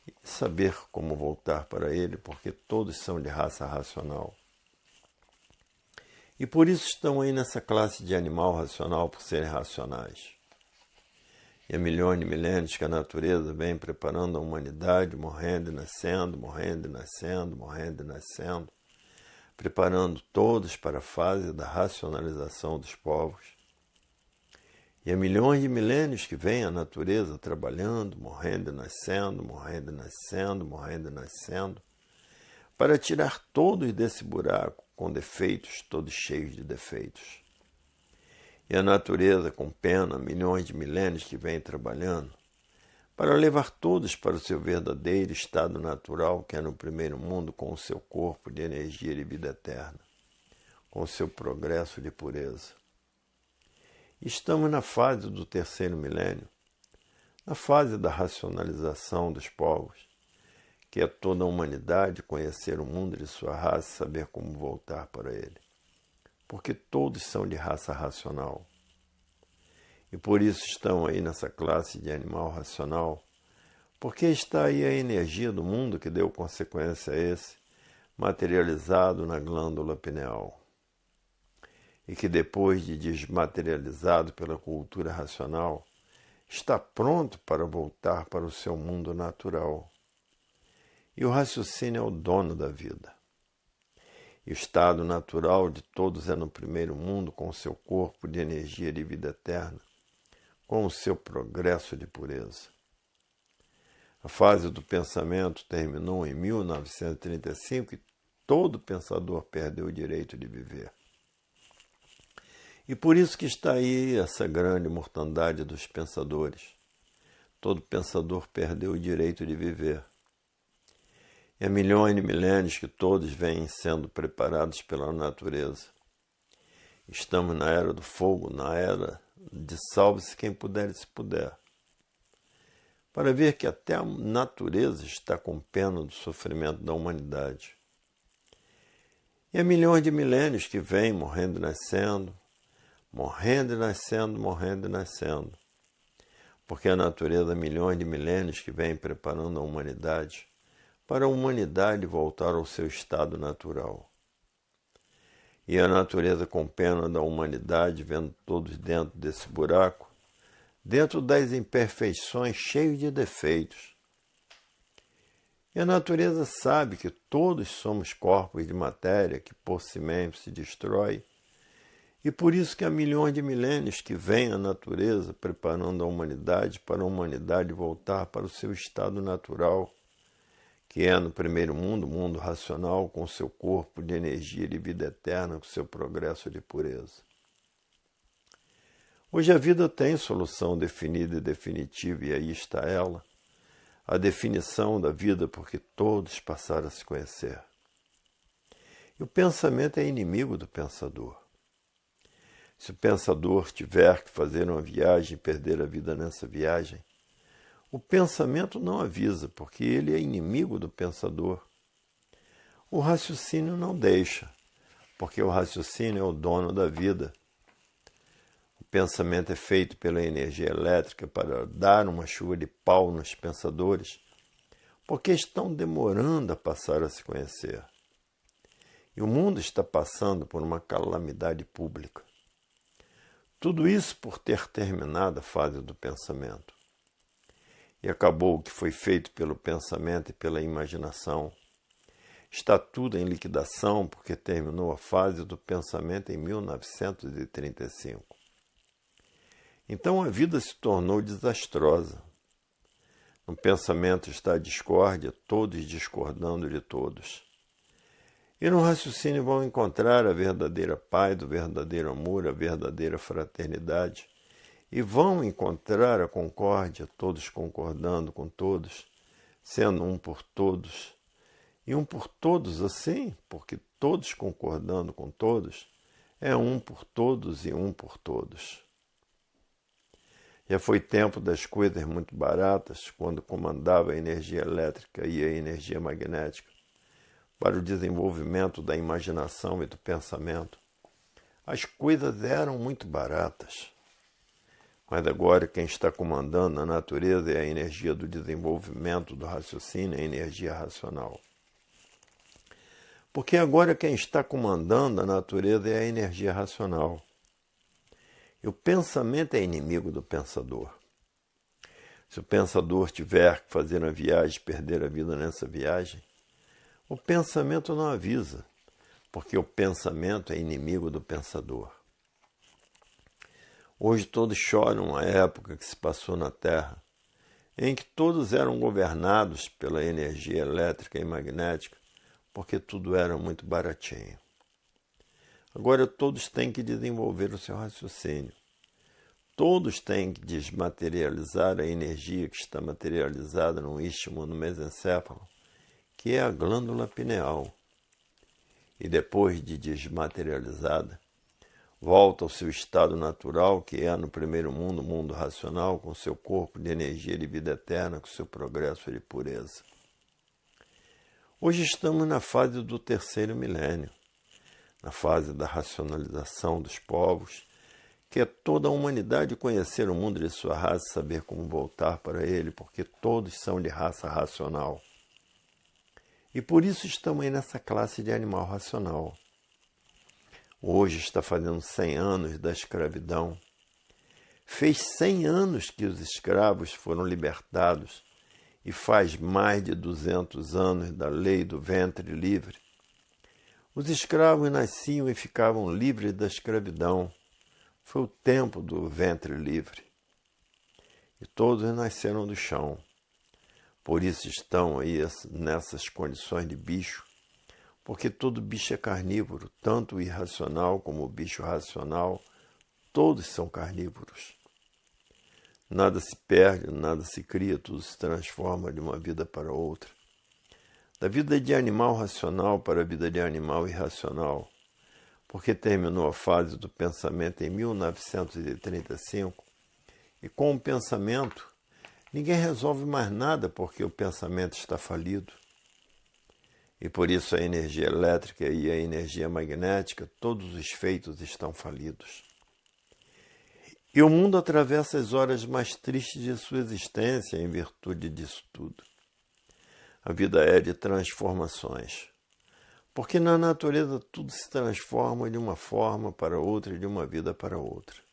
e saber como voltar para ele, porque todos são de raça racional. E por isso estão aí nessa classe de animal racional, por serem racionais. E há milhões de milênios que a natureza vem preparando a humanidade, morrendo e nascendo, morrendo e nascendo, morrendo e nascendo, preparando todos para a fase da racionalização dos povos. E há milhões de milênios que vem a natureza trabalhando, morrendo e nascendo, morrendo e nascendo, morrendo e nascendo, para tirar todos desse buraco com defeitos, todos cheios de defeitos. E a natureza, com pena, milhões de milênios que vem trabalhando, para levar todos para o seu verdadeiro estado natural, que é no primeiro mundo, com o seu corpo de energia de vida eterna, com seu progresso de pureza. Estamos na fase do terceiro milênio, na fase da racionalização dos povos, que é toda a humanidade conhecer o mundo de sua raça e saber como voltar para ele. Porque todos são de raça racional. E por isso estão aí nessa classe de animal racional, porque está aí a energia do mundo que deu consequência a esse, materializado na glândula pineal. E que depois de desmaterializado pela cultura racional, está pronto para voltar para o seu mundo natural. E o raciocínio é o dono da vida. E o estado natural de todos é no primeiro mundo, com o seu corpo de energia de vida eterna, com o seu progresso de pureza. A fase do pensamento terminou em 1935 e todo pensador perdeu o direito de viver. E por isso que está aí essa grande mortandade dos pensadores. Todo pensador perdeu o direito de viver. E há milhões de milênios que todos vêm sendo preparados pela natureza. Estamos na era do fogo, na era de salve-se quem puder e se puder. Para ver que até a natureza está com pena do sofrimento da humanidade. E há milhões de milênios que vêm morrendo e nascendo, morrendo e nascendo, morrendo e nascendo. Porque a natureza há milhões de milênios que vem preparando a humanidade para a humanidade voltar ao seu estado natural. E a natureza com pena da humanidade, vendo todos dentro desse buraco, dentro das imperfeições, cheio de defeitos. E a natureza sabe que todos somos corpos de matéria que por si mesmo se destrói, e por isso que há milhões de milênios que vem a natureza preparando a humanidade para a humanidade voltar para o seu estado natural, que é no primeiro mundo, o mundo racional, com seu corpo de energia de vida eterna, com seu progresso de pureza. Hoje a vida tem solução definida e definitiva, e aí está ela, a definição da vida, porque todos passaram a se conhecer. E o pensamento é inimigo do pensador. Se o pensador tiver que fazer uma viagem e perder a vida nessa viagem, o pensamento não avisa, porque ele é inimigo do pensador. O raciocínio não deixa, porque o raciocínio é o dono da vida. O pensamento é feito pela energia elétrica para dar uma chuva de pau nos pensadores, porque estão demorando a passar a se conhecer. E o mundo está passando por uma calamidade pública. Tudo isso por ter terminado a fase do pensamento. E acabou o que foi feito pelo pensamento e pela imaginação. Está tudo em liquidação porque terminou a fase do pensamento em 1935. Então a vida se tornou desastrosa. No pensamento está a discórdia, todos discordando de todos. E no raciocínio vão encontrar a verdadeira paz, o verdadeiro amor, a verdadeira fraternidade. E vão encontrar a concórdia, todos concordando com todos, sendo um por todos. E um por todos assim, porque todos concordando com todos, é um por todos e um por todos. Já foi tempo das coisas muito baratas, quando comandava a energia elétrica e a energia magnética, para o desenvolvimento da imaginação e do pensamento. As coisas eram muito baratas. Mas agora quem está comandando a natureza é a energia do desenvolvimento do raciocínio, a energia racional. Porque agora quem está comandando a natureza é a energia racional. E o pensamento é inimigo do pensador. Se o pensador tiver que fazer uma viagem, perder a vida nessa viagem, o pensamento não avisa, porque o pensamento é inimigo do pensador. Hoje todos choram a época que se passou na Terra, em que todos eram governados pela energia elétrica e magnética, porque tudo era muito baratinho. Agora todos têm que desenvolver o seu raciocínio. Todos têm que desmaterializar a energia que está materializada no istmo, no mesencéfalo, que é a glândula pineal. e depois de desmaterializada, volta ao seu estado natural, que é no primeiro mundo, o mundo racional, com seu corpo de energia de vida eterna, com seu progresso de pureza. Hoje estamos na fase do terceiro milênio, na fase da racionalização dos povos, que é toda a humanidade conhecer o mundo de sua raça e saber como voltar para ele, porque todos são de raça racional. E por isso estamos aí nessa classe de animal racional. Hoje está fazendo 100 anos da escravidão. Fez 100 anos que os escravos foram libertados e faz mais de 200 anos da lei do ventre livre. Os escravos nasciam e ficavam livres da escravidão. Foi o tempo do ventre livre. E todos nasceram do chão. Por isso estão aí nessas condições de bicho, porque todo bicho é carnívoro, tanto o irracional como o bicho racional, todos são carnívoros. Nada se perde, nada se cria, tudo se transforma de uma vida para outra. Da vida de animal racional para a vida de animal irracional, porque terminou a fase do pensamento em 1935, e com o pensamento, ninguém resolve mais nada porque o pensamento está falido. E por isso a energia elétrica e a energia magnética, todos os feitos estão falidos. E o mundo atravessa as horas mais tristes de sua existência em virtude disso tudo. A vida é de transformações, porque na natureza tudo se transforma de uma forma para outra e de uma vida para outra.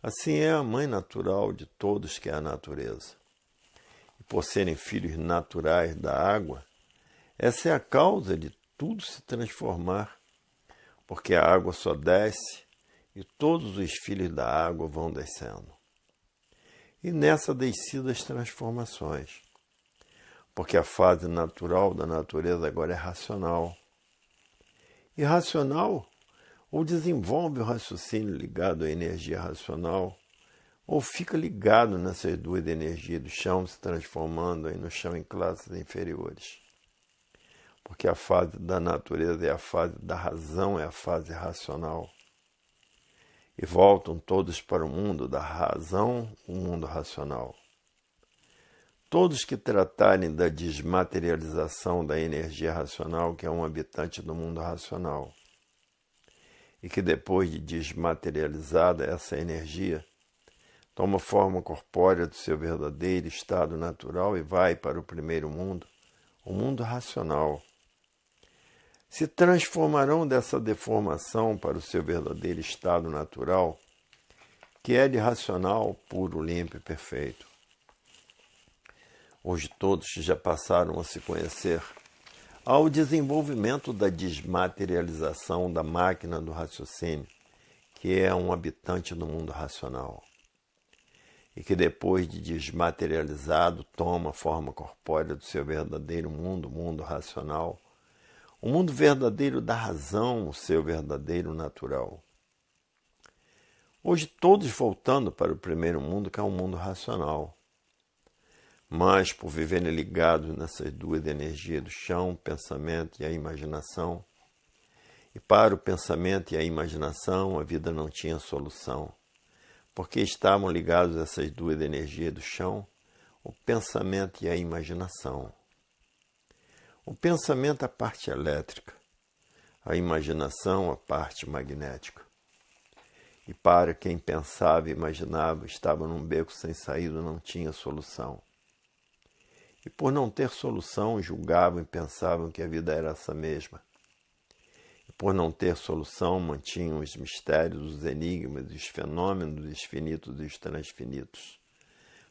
Assim é a mãe natural de todos, que é a natureza. E por serem filhos naturais da água, essa é a causa de tudo se transformar, porque a água só desce e todos os filhos da água vão descendo. E nessa descida as transformações, porque a fase natural da natureza agora é racional. E racional ou desenvolve o raciocínio ligado à energia racional, ou fica ligado nessas duas energias do chão, se transformando aí no chão em classes inferiores. Porque a fase da natureza é a fase da razão, é a fase racional. E voltam todos para o mundo da razão, o mundo racional. Todos que tratarem da desmaterialização da energia racional, que é um habitante do mundo racional, e que depois de desmaterializada essa energia, toma forma corpórea do seu verdadeiro estado natural e vai para o primeiro mundo, o mundo racional. Se transformarão dessa deformação para o seu verdadeiro estado natural, que é de racional, puro, limpo e perfeito. Hoje todos já passaram a se conhecer ao desenvolvimento da desmaterialização da máquina do raciocínio, que é um habitante do mundo racional, e que depois de desmaterializado toma a forma corpórea do seu verdadeiro mundo, o mundo racional, o mundo verdadeiro da razão, o seu verdadeiro natural. Hoje todos voltando para o primeiro mundo, que é o mundo racional. Mas, por viverem ligados nessas duas energias do chão, o pensamento e a imaginação, e para o pensamento e a imaginação a vida não tinha solução, porque estavam ligados a essas duas energias do chão, o pensamento e a imaginação. O pensamento, a parte elétrica, a imaginação, a parte magnética. E para quem pensava e imaginava, estava num beco sem saída, não tinha solução. E por não ter solução, julgavam e pensavam que a vida era essa mesma. E por não ter solução, mantinham os mistérios, os enigmas, os fenômenos, os finitos e os transfinitos.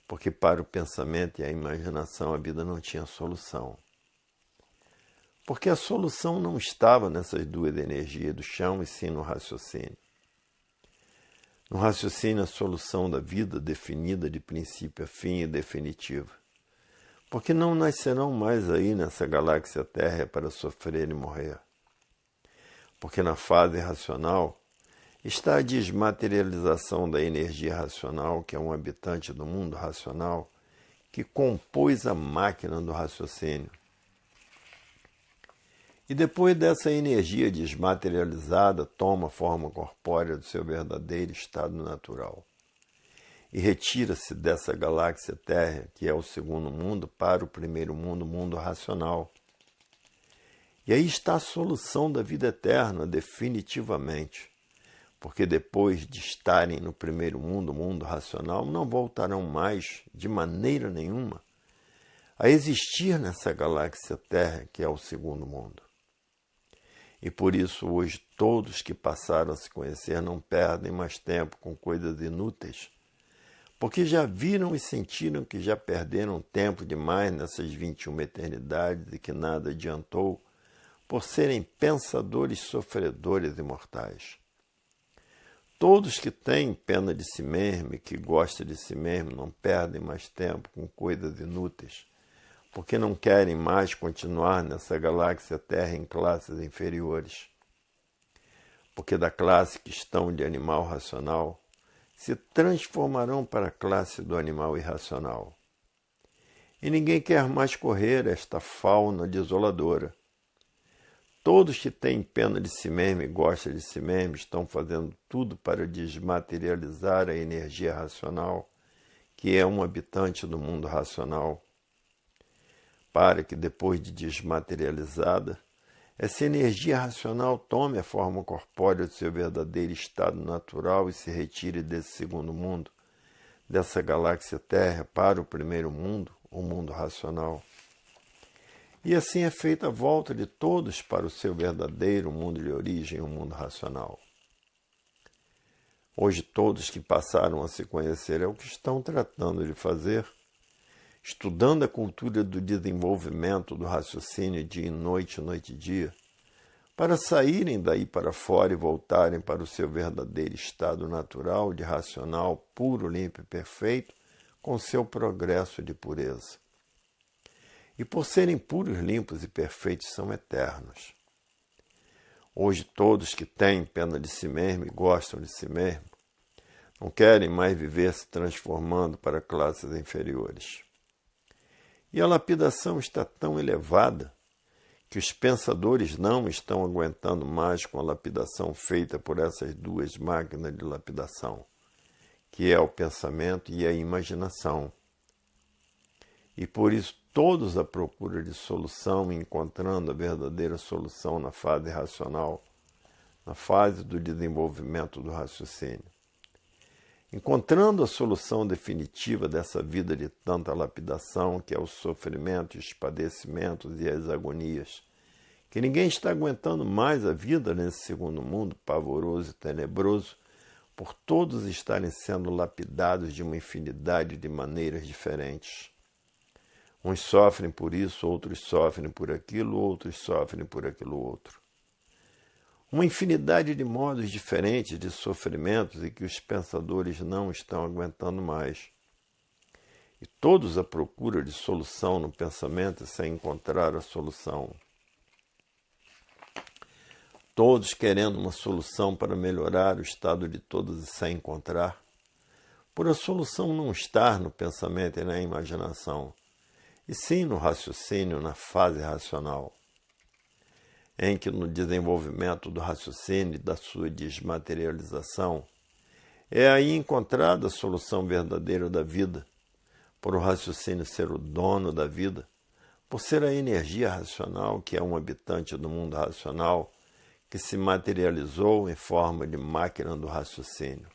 Porque para o pensamento e a imaginação, a vida não tinha solução. Porque a solução não estava nessas duas energias do chão, e sim no raciocínio. No raciocínio, a solução da vida definida de princípio a fim e definitiva. Porque não nascerão mais aí nessa galáxia Terra para sofrer e morrer. Porque na fase racional está a desmaterialização da energia racional, que é um habitante do mundo racional, que compôs a máquina do raciocínio. E depois dessa energia desmaterializada, toma a forma corpórea do seu verdadeiro estado natural. E retira-se dessa galáxia Terra, que é o segundo mundo, para o primeiro mundo, o mundo racional. E aí está a solução da vida eterna, definitivamente. Porque depois de estarem no primeiro mundo, o mundo racional, não voltarão mais, de maneira nenhuma, a existir nessa galáxia Terra, que é o segundo mundo. E por isso hoje todos que passaram a se conhecer não perdem mais tempo com coisas inúteis, porque já viram e sentiram que já perderam tempo demais nessas 21 eternidades e que nada adiantou, por serem pensadores sofredores imortais. Todos que têm pena de si mesmo e que gostam de si mesmo não perdem mais tempo com coisas inúteis, porque não querem mais continuar nessa galáxia Terra em classes inferiores. Porque da classe que estão de animal racional, se transformarão para a classe do animal irracional. E ninguém quer mais correr esta fauna desoladora. Todos que têm pena de si mesmo e gostam de si mesmo estão fazendo tudo para desmaterializar a energia racional, que é um habitante do mundo racional, para que depois de desmaterializada, essa energia racional tome a forma corpórea do seu verdadeiro estado natural e se retire desse segundo mundo, dessa galáxia Terra, para o primeiro mundo, o mundo racional. E assim é feita a volta de todos para o seu verdadeiro mundo de origem, o mundo racional. Hoje todos que passaram a se conhecer é o que estão tratando de fazer, estudando a cultura do desenvolvimento do raciocínio dia e noite e dia, para saírem daí para fora e voltarem para o seu verdadeiro estado natural de racional, puro, limpo e perfeito, com seu progresso de pureza. E por serem puros, limpos e perfeitos, são eternos. Hoje todos que têm pena de si mesmo e gostam de si mesmo, não querem mais viver se transformando para classes inferiores. E a lapidação está tão elevada que os pensadores não estão aguentando mais com a lapidação feita por essas duas máquinas de lapidação, que é o pensamento e a imaginação. E por isso todos à procura de solução e encontrando a verdadeira solução na fase racional, na fase do desenvolvimento do raciocínio. Encontrando a solução definitiva dessa vida de tanta lapidação, que é o sofrimento, os padecimentos e as agonias, que ninguém está aguentando mais a vida nesse segundo mundo pavoroso e tenebroso, por todos estarem sendo lapidados de uma infinidade de maneiras diferentes. Uns sofrem por isso, outros sofrem por aquilo, outros sofrem por aquilo outro. Uma infinidade de modos diferentes de sofrimentos e que os pensadores não estão aguentando mais. E todos à procura de solução no pensamento sem encontrar a solução. Todos querendo uma solução para melhorar o estado de todos e sem encontrar. Por a solução não estar no pensamento e na imaginação, e sim no raciocínio, na fase racional, em que no desenvolvimento do raciocínio e da sua desmaterialização, é aí encontrada a solução verdadeira da vida, por o raciocínio ser o dono da vida, por ser a energia racional que é um habitante do mundo racional, que se materializou em forma de máquina do raciocínio.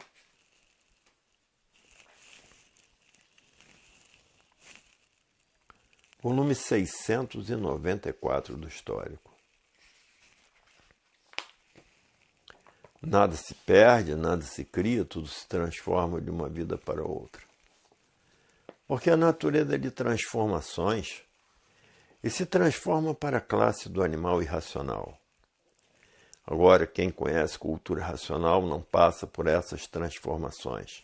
Volume 694 do Histórico. Nada se perde, nada se cria, tudo se transforma de uma vida para outra. Porque a natureza é de transformações e se transforma para a classe do animal irracional. Agora, quem conhece cultura racional não passa por essas transformações,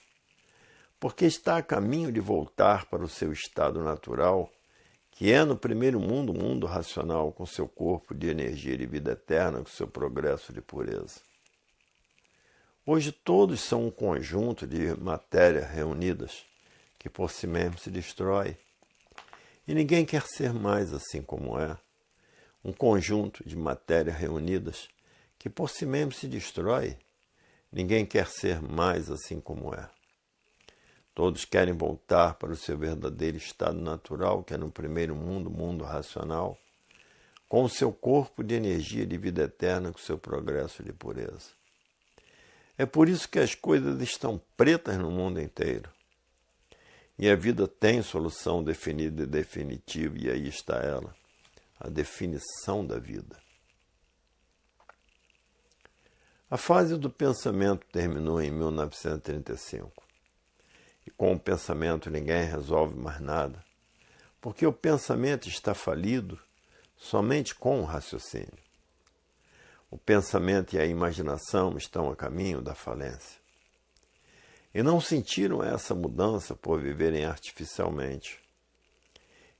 porque está a caminho de voltar para o seu estado natural, que é no primeiro mundo, o mundo racional, com seu corpo de energia de vida eterna, com seu progresso de pureza. Hoje todos são um conjunto de matéria reunidas, que por si mesmo se destrói. E ninguém quer ser mais assim como é. um conjunto de matérias reunidas que por si mesmo se destrói. Ninguém quer ser mais assim como é. Todos querem voltar para o seu verdadeiro estado natural, que é no primeiro mundo, o mundo racional, com o seu corpo de energia de vida eterna, com o seu progresso de pureza. É por isso que as coisas estão pretas no mundo inteiro. E a vida tem solução definida e definitiva, e aí está ela, a definição da vida. A fase do pensamento terminou em 1935. E com o pensamento ninguém resolve mais nada, porque o pensamento está falido somente com o raciocínio. O pensamento e a imaginação estão a caminho da falência. E não sentiram essa mudança por viverem artificialmente.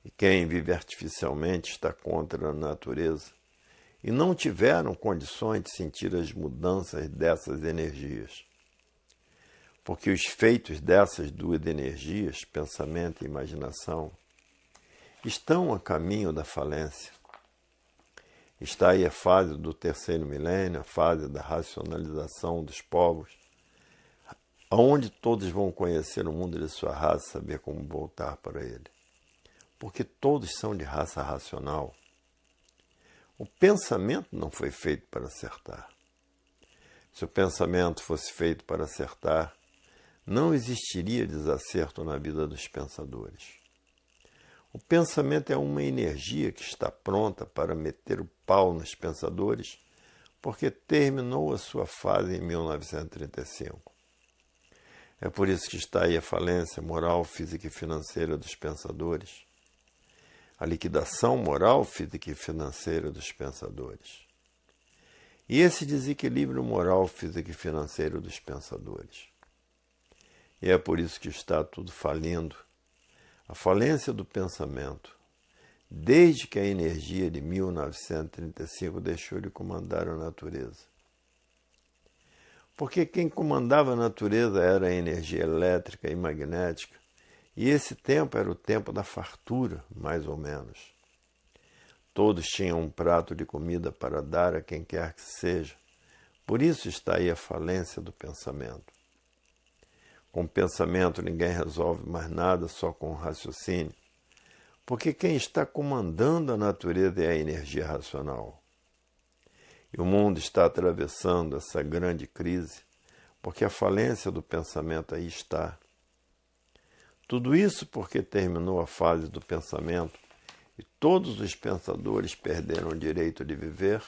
E quem vive artificialmente está contra a natureza e não tiveram condições de sentir as mudanças dessas energias. Porque os feitos dessas duas energias, pensamento e imaginação, estão a caminho da falência. Está aí a fase do terceiro milênio, a fase da racionalização dos povos, onde todos vão conhecer o mundo de sua raça e saber como voltar para ele. Porque todos são de raça racional. O pensamento não foi feito para acertar. Se o pensamento fosse feito para acertar, não existiria desacerto na vida dos pensadores. O pensamento é uma energia que está pronta para meter o pau nos pensadores, porque terminou a sua fase em 1935. É por isso que está aí a falência moral, física e financeira dos pensadores, a liquidação moral, física e financeira dos pensadores. E esse desequilíbrio moral, físico e financeiro dos pensadores. E é por isso que está tudo falindo. A falência do pensamento, desde que a energia de 1935 deixou de comandar a natureza. Porque quem comandava a natureza era a energia elétrica e magnética, e esse tempo era o tempo da fartura, mais ou menos. Todos tinham um prato de comida para dar a quem quer que seja. Por isso está aí a falência do pensamento. Com o pensamento ninguém resolve mais nada, só com o raciocínio. Porque quem está comandando a natureza é a energia racional. E o mundo está atravessando essa grande crise, porque a falência do pensamento aí está. Tudo isso porque terminou a fase do pensamento e todos os pensadores perderam o direito de viver,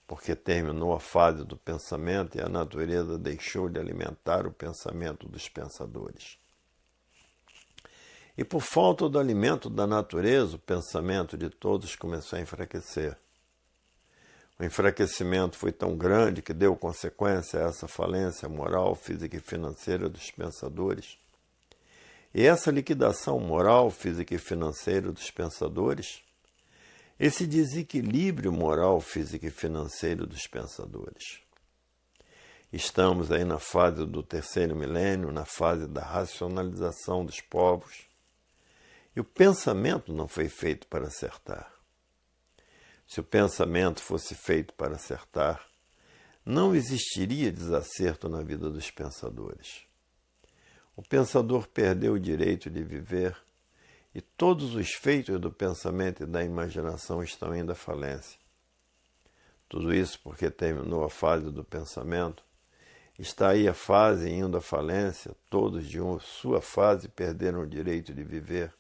porque terminou a fase do pensamento e a natureza deixou de alimentar o pensamento dos pensadores. E por falta do alimento da natureza, o pensamento de todos começou a enfraquecer. O enfraquecimento foi tão grande que deu consequência a essa falência moral, física e financeira dos pensadores. E essa liquidação moral, física e financeira dos pensadores, esse desequilíbrio moral, físico e financeiro dos pensadores. Estamos aí na fase do terceiro milênio, na fase da racionalização dos povos. E o pensamento não foi feito para acertar. Se o pensamento fosse feito para acertar, não existiria desacerto na vida dos pensadores. O pensador perdeu o direito de viver e todos os feitos do pensamento e da imaginação estão indo à falência. Tudo isso porque terminou a fase do pensamento, está aí a fase indo à falência, todos de sua fase perderam o direito de viver.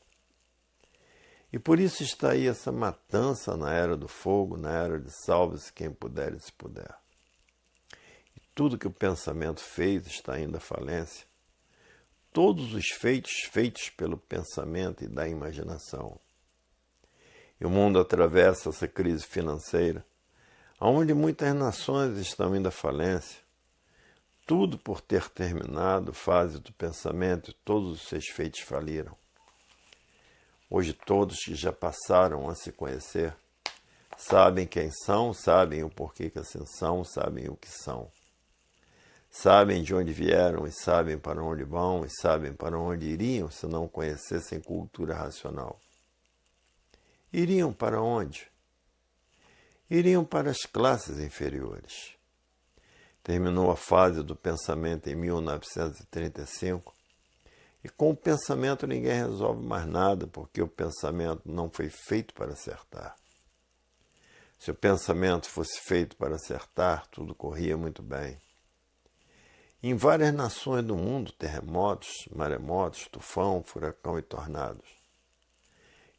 E por isso está aí essa matança na era do fogo, na era de salve-se quem puder e se puder. E tudo que o pensamento fez está indo à falência. Todos os feitos pelo pensamento e da imaginação. E o mundo atravessa essa crise financeira, onde muitas nações estão indo à falência. Tudo por ter terminado a fase do pensamento e todos os seus feitos faliram. Hoje todos que já passaram a se conhecer sabem quem são, sabem o porquê que assim são, sabem o que são. Sabem de onde vieram e sabem para onde vão e sabem para onde iriam se não conhecessem cultura racional. Iriam para onde? iriam para as classes inferiores. Terminou a fase do pensamento em 1935, e com o pensamento ninguém resolve mais nada, porque o pensamento não foi feito para acertar. Se o pensamento fosse feito para acertar, tudo corria muito bem. Em várias nações do mundo, terremotos, maremotos, tufão, furacão e tornados.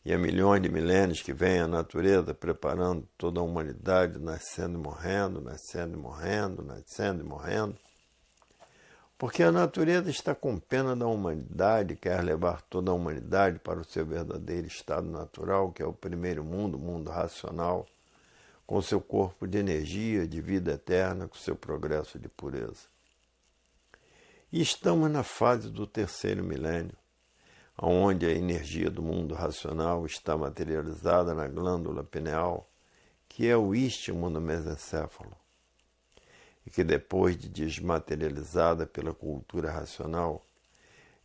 E há milhões de milênios que vem a natureza preparando toda a humanidade, nascendo e morrendo, nascendo e morrendo, nascendo e morrendo. Porque a natureza está com pena da humanidade e quer levar toda a humanidade para o seu verdadeiro estado natural, que é o primeiro mundo, o mundo racional, com seu corpo de energia, de vida eterna, com seu progresso de pureza. E estamos na fase do terceiro milênio, onde a energia do mundo racional está materializada na glândula pineal, que é o istmo no mesencéfalo, e que depois de desmaterializada pela cultura racional,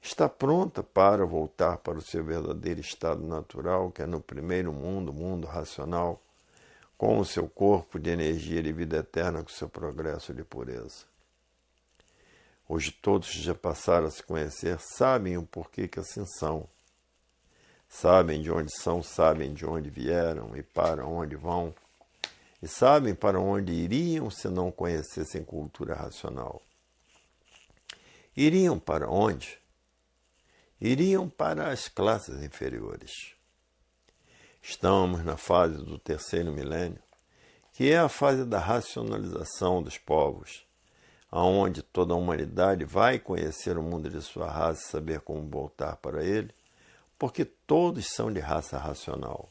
está pronta para voltar para o seu verdadeiro estado natural, que é no primeiro mundo, o mundo racional, com o seu corpo de energia de vida eterna, com o seu progresso de pureza. Hoje todos que já passaram a se conhecer sabem o porquê que assim são. Sabem de onde são, sabem de onde vieram e para onde vão. E sabem para onde iriam se não conhecessem cultura racional. Iriam para onde? Iriam para as classes inferiores. Estamos na fase do terceiro milênio, que é a fase da racionalização dos povos, aonde toda a humanidade vai conhecer o mundo de sua raça e saber como voltar para ele, porque todos são de raça racional.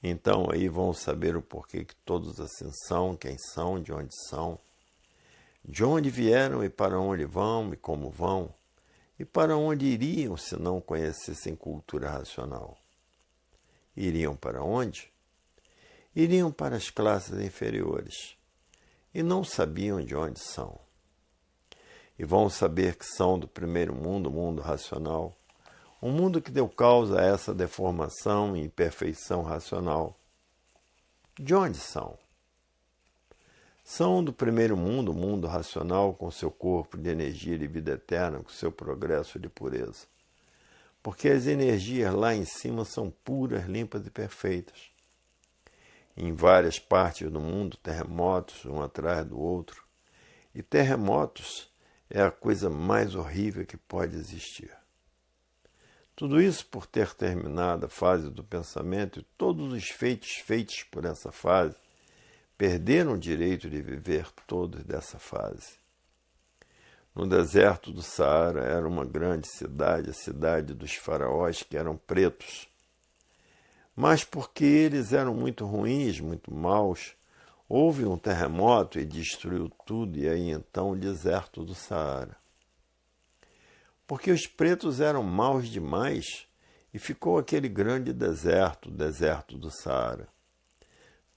Então aí vão saber o porquê que todos assim são, quem são, de onde vieram e para onde vão e como vão, e para onde iriam se não conhecessem cultura racional. Iriam para onde? Iriam para as classes inferiores, e não sabiam de onde são. E vão saber que são do primeiro mundo, o mundo racional, um mundo que deu causa a essa deformação e imperfeição racional. De onde são? São do primeiro mundo, o mundo racional, com seu corpo de energia de vida eterna, com seu progresso de pureza. Porque as energias lá em cima são puras, limpas e perfeitas. Em várias partes do mundo, terremotos, um atrás do outro. E terremotos é a coisa mais horrível que pode existir. Tudo isso por ter terminado a fase do pensamento, e todos os feitos por essa fase perderam o direito de viver todos dessa fase. No deserto do Saara era uma grande cidade, a cidade dos faraós, que eram pretos. Mas porque eles eram muito ruins, muito maus, houve um terremoto e destruiu tudo, e aí então o deserto do Saara. Porque os pretos eram maus demais, e ficou aquele grande deserto, o deserto do Saara.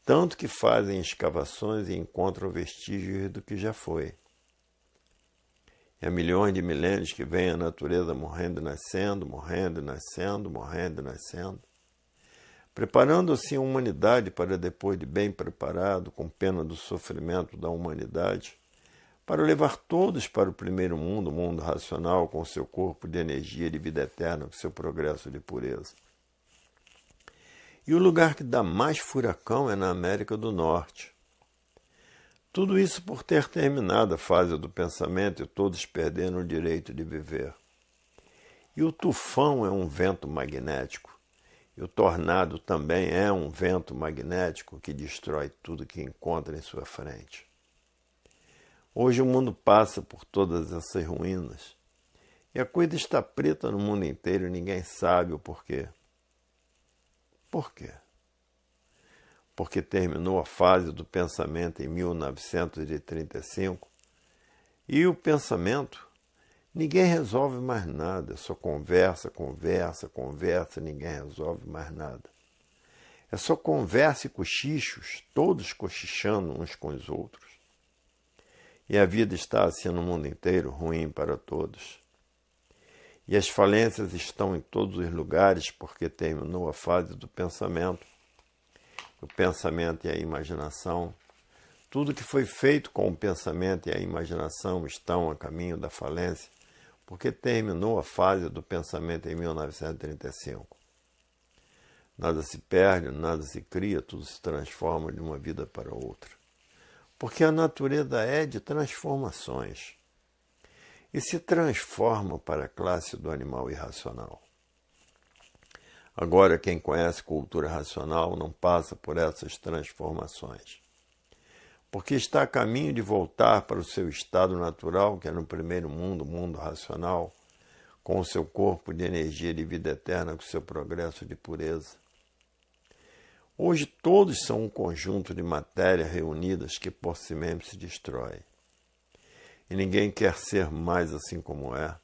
Tanto que fazem escavações e encontram vestígios do que já foi. E há milhões de milênios que vem a natureza morrendo e nascendo, morrendo e nascendo, morrendo e nascendo, preparando assim a humanidade para depois de bem preparado, com pena do sofrimento da humanidade, para levar todos para o primeiro mundo, o mundo racional, com seu corpo de energia de vida eterna, com seu progresso de pureza. E o lugar que dá mais furacão é na América do Norte. Tudo isso por ter terminado a fase do pensamento e todos perderam o direito de viver. E o tufão é um vento magnético. E o tornado também é um vento magnético que destrói tudo que encontra em sua frente. Hoje o mundo passa por todas essas ruínas. E a coisa está preta no mundo inteiro e ninguém sabe o porquê. Por quê? Porque terminou a fase do pensamento em 1935 e o pensamento, ninguém resolve mais nada, só conversa, ninguém resolve mais nada. É só conversa e cochichos, todos cochichando uns com os outros. E a vida está assim no mundo inteiro, ruim para todos. E as falências estão em todos os lugares porque terminou a fase do pensamento. o pensamento e a imaginação, tudo que foi feito com o pensamento e a imaginação estão a caminho da falência, porque terminou a fase do pensamento em 1935. Nada se perde, nada se cria, tudo se transforma de uma vida para outra. Porque a natureza é de transformações e se transforma para a classe do animal irracional. Agora, quem conhece cultura racional não passa por essas transformações, porque está a caminho de voltar para o seu estado natural, que é no primeiro mundo, o mundo racional, com o seu corpo de energia de vida eterna, com o seu progresso de pureza. Hoje todos são um conjunto de matéria reunidas que por si mesmo se destrói. E ninguém quer ser mais assim como é.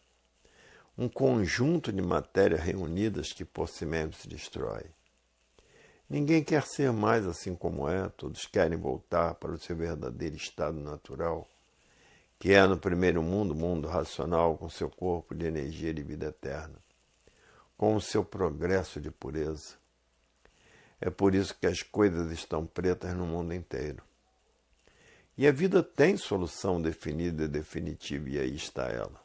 Um conjunto de matéria reunidas que por si mesmo se destrói. Ninguém quer ser mais assim como é, todos querem voltar para o seu verdadeiro estado natural, que é no primeiro mundo, o mundo racional, com seu corpo de energia de vida eterna, com o seu progresso de pureza. É por isso que as coisas estão pretas no mundo inteiro. E a vida tem solução definida e definitiva, e aí está ela,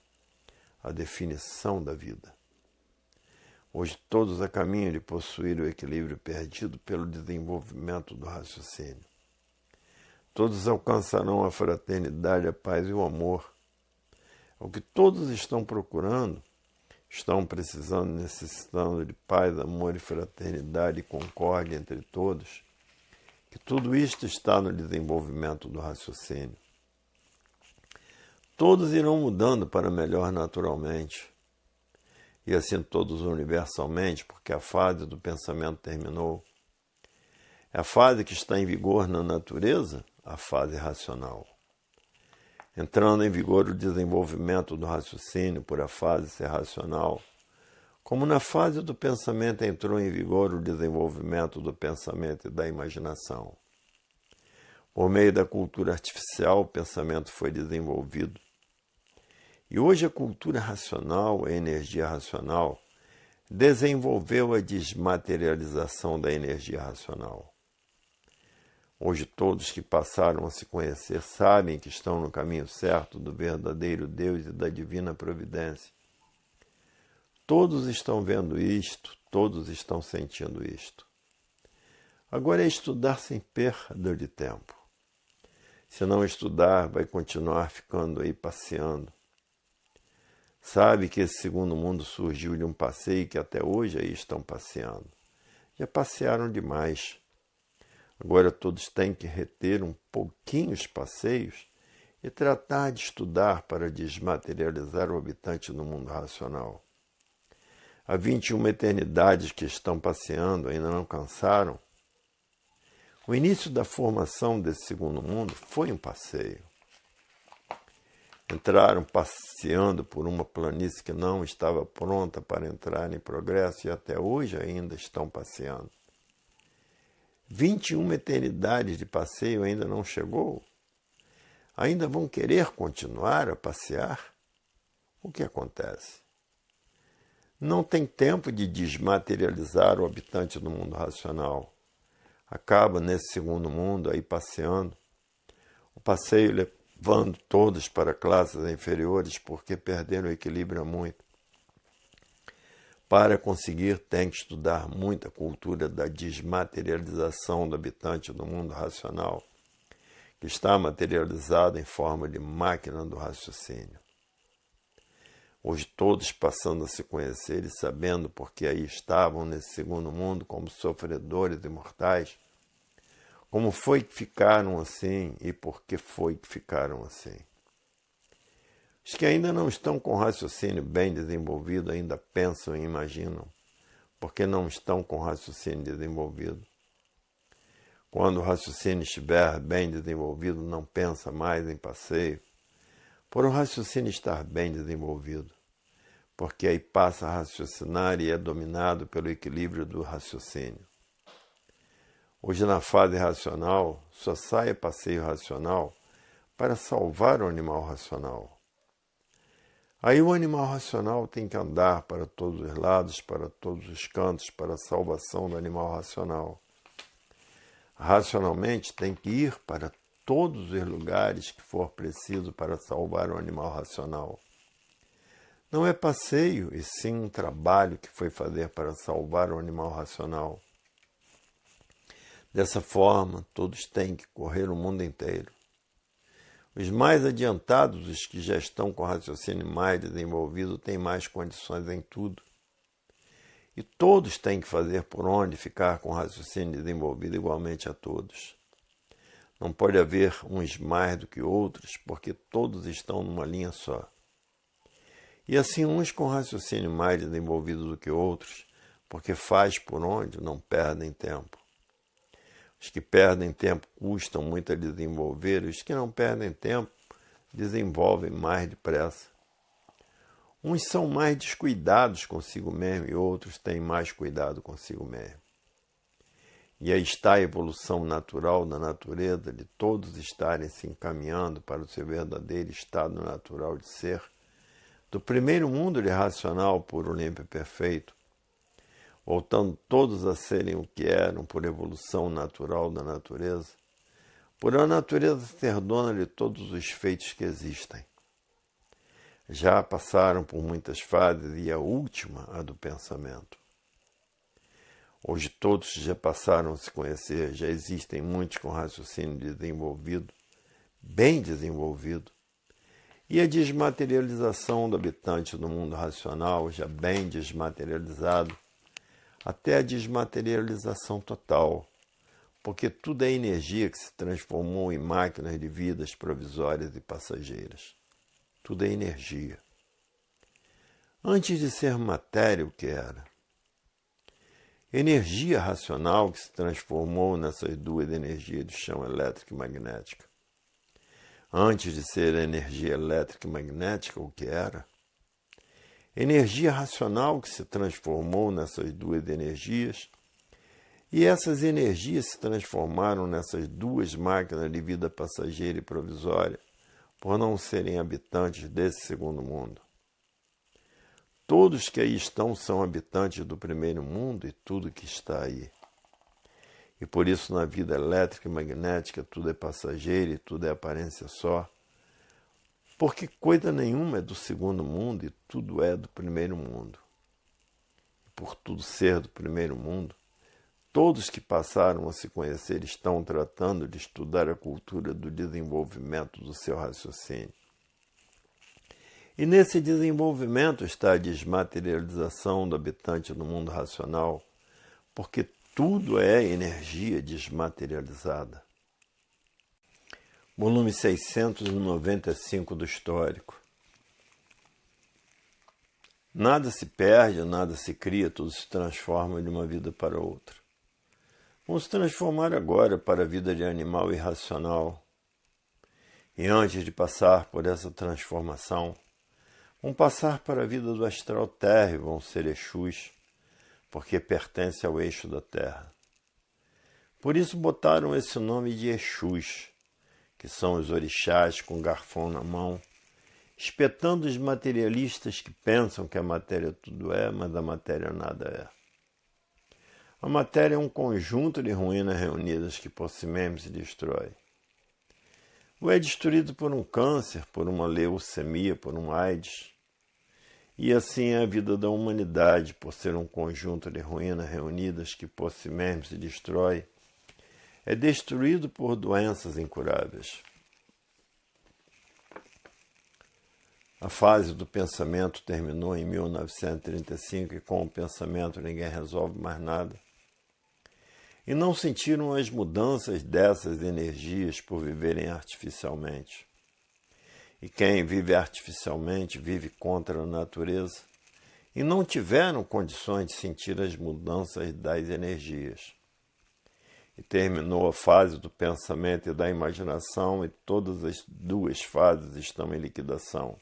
a definição da vida. Hoje todos a caminho de possuir o equilíbrio perdido pelo desenvolvimento do raciocínio. Todos alcançarão a fraternidade, a paz e o amor. É o que todos estão procurando, estão precisando, necessitando de paz, amor e fraternidade e concórdia entre todos, que tudo isto está no desenvolvimento do raciocínio. Todos irão mudando para melhor naturalmente, e assim todos universalmente, porque a fase do pensamento terminou. É a fase que está em vigor na natureza, a fase racional. Entrando em vigor o desenvolvimento do raciocínio por a fase ser racional, como na fase do pensamento entrou em vigor o desenvolvimento do pensamento e da imaginação. Por meio da cultura artificial, o pensamento foi desenvolvido. E hoje a cultura racional, a energia racional, desenvolveu a desmaterialização da energia racional. Hoje todos que passaram a se conhecer sabem que estão no caminho certo do verdadeiro Deus e da divina providência. Todos estão vendo isto, todos estão sentindo isto. Agora é estudar sem perda de tempo. Se não estudar, vai continuar ficando aí passeando. Sabe que esse segundo mundo surgiu de um passeio que até hoje aí estão passeando. Já passearam demais. Agora todos têm que reter um pouquinho os passeios e tratar de estudar para desmaterializar o habitante do mundo racional. Há 21 eternidades que estão passeando, ainda não cansaram. O início da formação desse segundo mundo foi um passeio. Entraram passeando por uma planície que não estava pronta para entrar em progresso e até hoje ainda estão passeando. 21 eternidades de passeio ainda não chegou? Ainda vão querer continuar a passear? O que acontece? Não tem tempo de desmaterializar o habitante do mundo racional. Acaba nesse segundo mundo aí passeando. O passeio levando todos para classes inferiores porque perderam o equilíbrio muito. Para conseguir, tem que estudar muito a cultura da desmaterialização do habitante do mundo racional, que está materializado em forma de máquina do raciocínio. Hoje todos passando a se conhecer e sabendo porque aí estavam nesse segundo mundo como sofredores imortais, como foi que ficaram assim e por que foi que ficaram assim. Os que ainda não estão com o raciocínio bem desenvolvido ainda pensam e imaginam, porque não estão com o raciocínio desenvolvido. Quando o raciocínio estiver bem desenvolvido, não pensa mais em passeio, por o raciocínio estar bem desenvolvido, porque aí passa a raciocinar e é dominado pelo equilíbrio do raciocínio. Hoje, na fase racional, só sai a passeio racional para salvar o animal racional. Aí o animal racional tem que andar para todos os lados, para todos os cantos, para a salvação do animal racional. Racionalmente, tem que ir para todos os lugares que for preciso para salvar o animal racional. Não é passeio, e sim um trabalho que foi fazer para salvar o animal racional. Dessa forma, todos têm que correr o mundo inteiro. Os mais adiantados, os que já estão com o raciocínio mais desenvolvido, têm mais condições em tudo. E todos têm que fazer por onde ficar com o raciocínio desenvolvido igualmente a todos. Não pode haver uns mais do que outros, porque todos estão numa linha só. E assim uns com raciocínio mais desenvolvido do que outros, porque faz por onde não perdem tempo. Os que perdem tempo custam muito a desenvolver, e os que não perdem tempo desenvolvem mais depressa. Uns são mais descuidados consigo mesmo e outros têm mais cuidado consigo mesmo. E aí está a evolução natural da natureza de todos estarem se encaminhando para o seu verdadeiro estado natural de ser, do primeiro mundo irracional, puro, limpo e perfeito, voltando todos a serem o que eram por evolução natural da natureza, por a natureza ser dona de todos os feitos que existem. Já passaram por muitas fases e a última, a do pensamento. Hoje todos já passaram a se conhecer, já existem muitos com raciocínio desenvolvido, bem desenvolvido, e a desmaterialização do habitante do mundo racional, já bem desmaterializado, até a desmaterialização total, porque tudo é energia que se transformou em máquinas de vidas provisórias e passageiras. Tudo é energia. Antes de ser matéria, o que era? Energia racional que se transformou nessas duas energias do chão elétrica e magnética. Antes de ser energia elétrica e magnética, o que era? Energia racional que se transformou nessas duas energias, e essas energias se transformaram nessas duas máquinas de vida passageira e provisória, por não serem habitantes desse segundo mundo. Todos que aí estão são habitantes do primeiro mundo e tudo que está aí. E por isso na vida elétrica e magnética tudo é passageiro e tudo é aparência só, porque coisa nenhuma é do segundo mundo e tudo é do primeiro mundo. Por tudo ser do primeiro mundo, todos que passaram a se conhecer estão tratando de estudar a cultura do desenvolvimento do seu raciocínio. E nesse desenvolvimento está a desmaterialização do habitante do mundo racional, porque tudo é energia desmaterializada. Volume 695 do Histórico. Nada se perde, nada se cria, tudo se transforma de uma vida para outra. Vamos transformar agora para a vida de animal irracional. E antes de passar por essa transformação, vão passar para a vida do astral terra e vão ser Exus, porque pertence ao eixo da Terra. Por isso botaram esse nome de Exus, que são os orixás com garfão na mão, espetando os materialistas que pensam que a matéria tudo é, mas a matéria nada é. A matéria é um conjunto de ruínas reunidas que por si mesmo se destrói. Ou é destruído por um câncer, por uma leucemia, por um AIDS. E assim é a vida da humanidade, por ser um conjunto de ruínas reunidas que por si mesmo se destrói. É destruído por doenças incuráveis. A fase do pensamento terminou em 1935 e com o pensamento ninguém resolve mais nada. E não sentiram as mudanças dessas energias por viverem artificialmente. E quem vive artificialmente vive contra a natureza e não tiveram condições de sentir as mudanças das energias. E terminou a fase do pensamento e da imaginação e todas as duas fases estão em liquidação.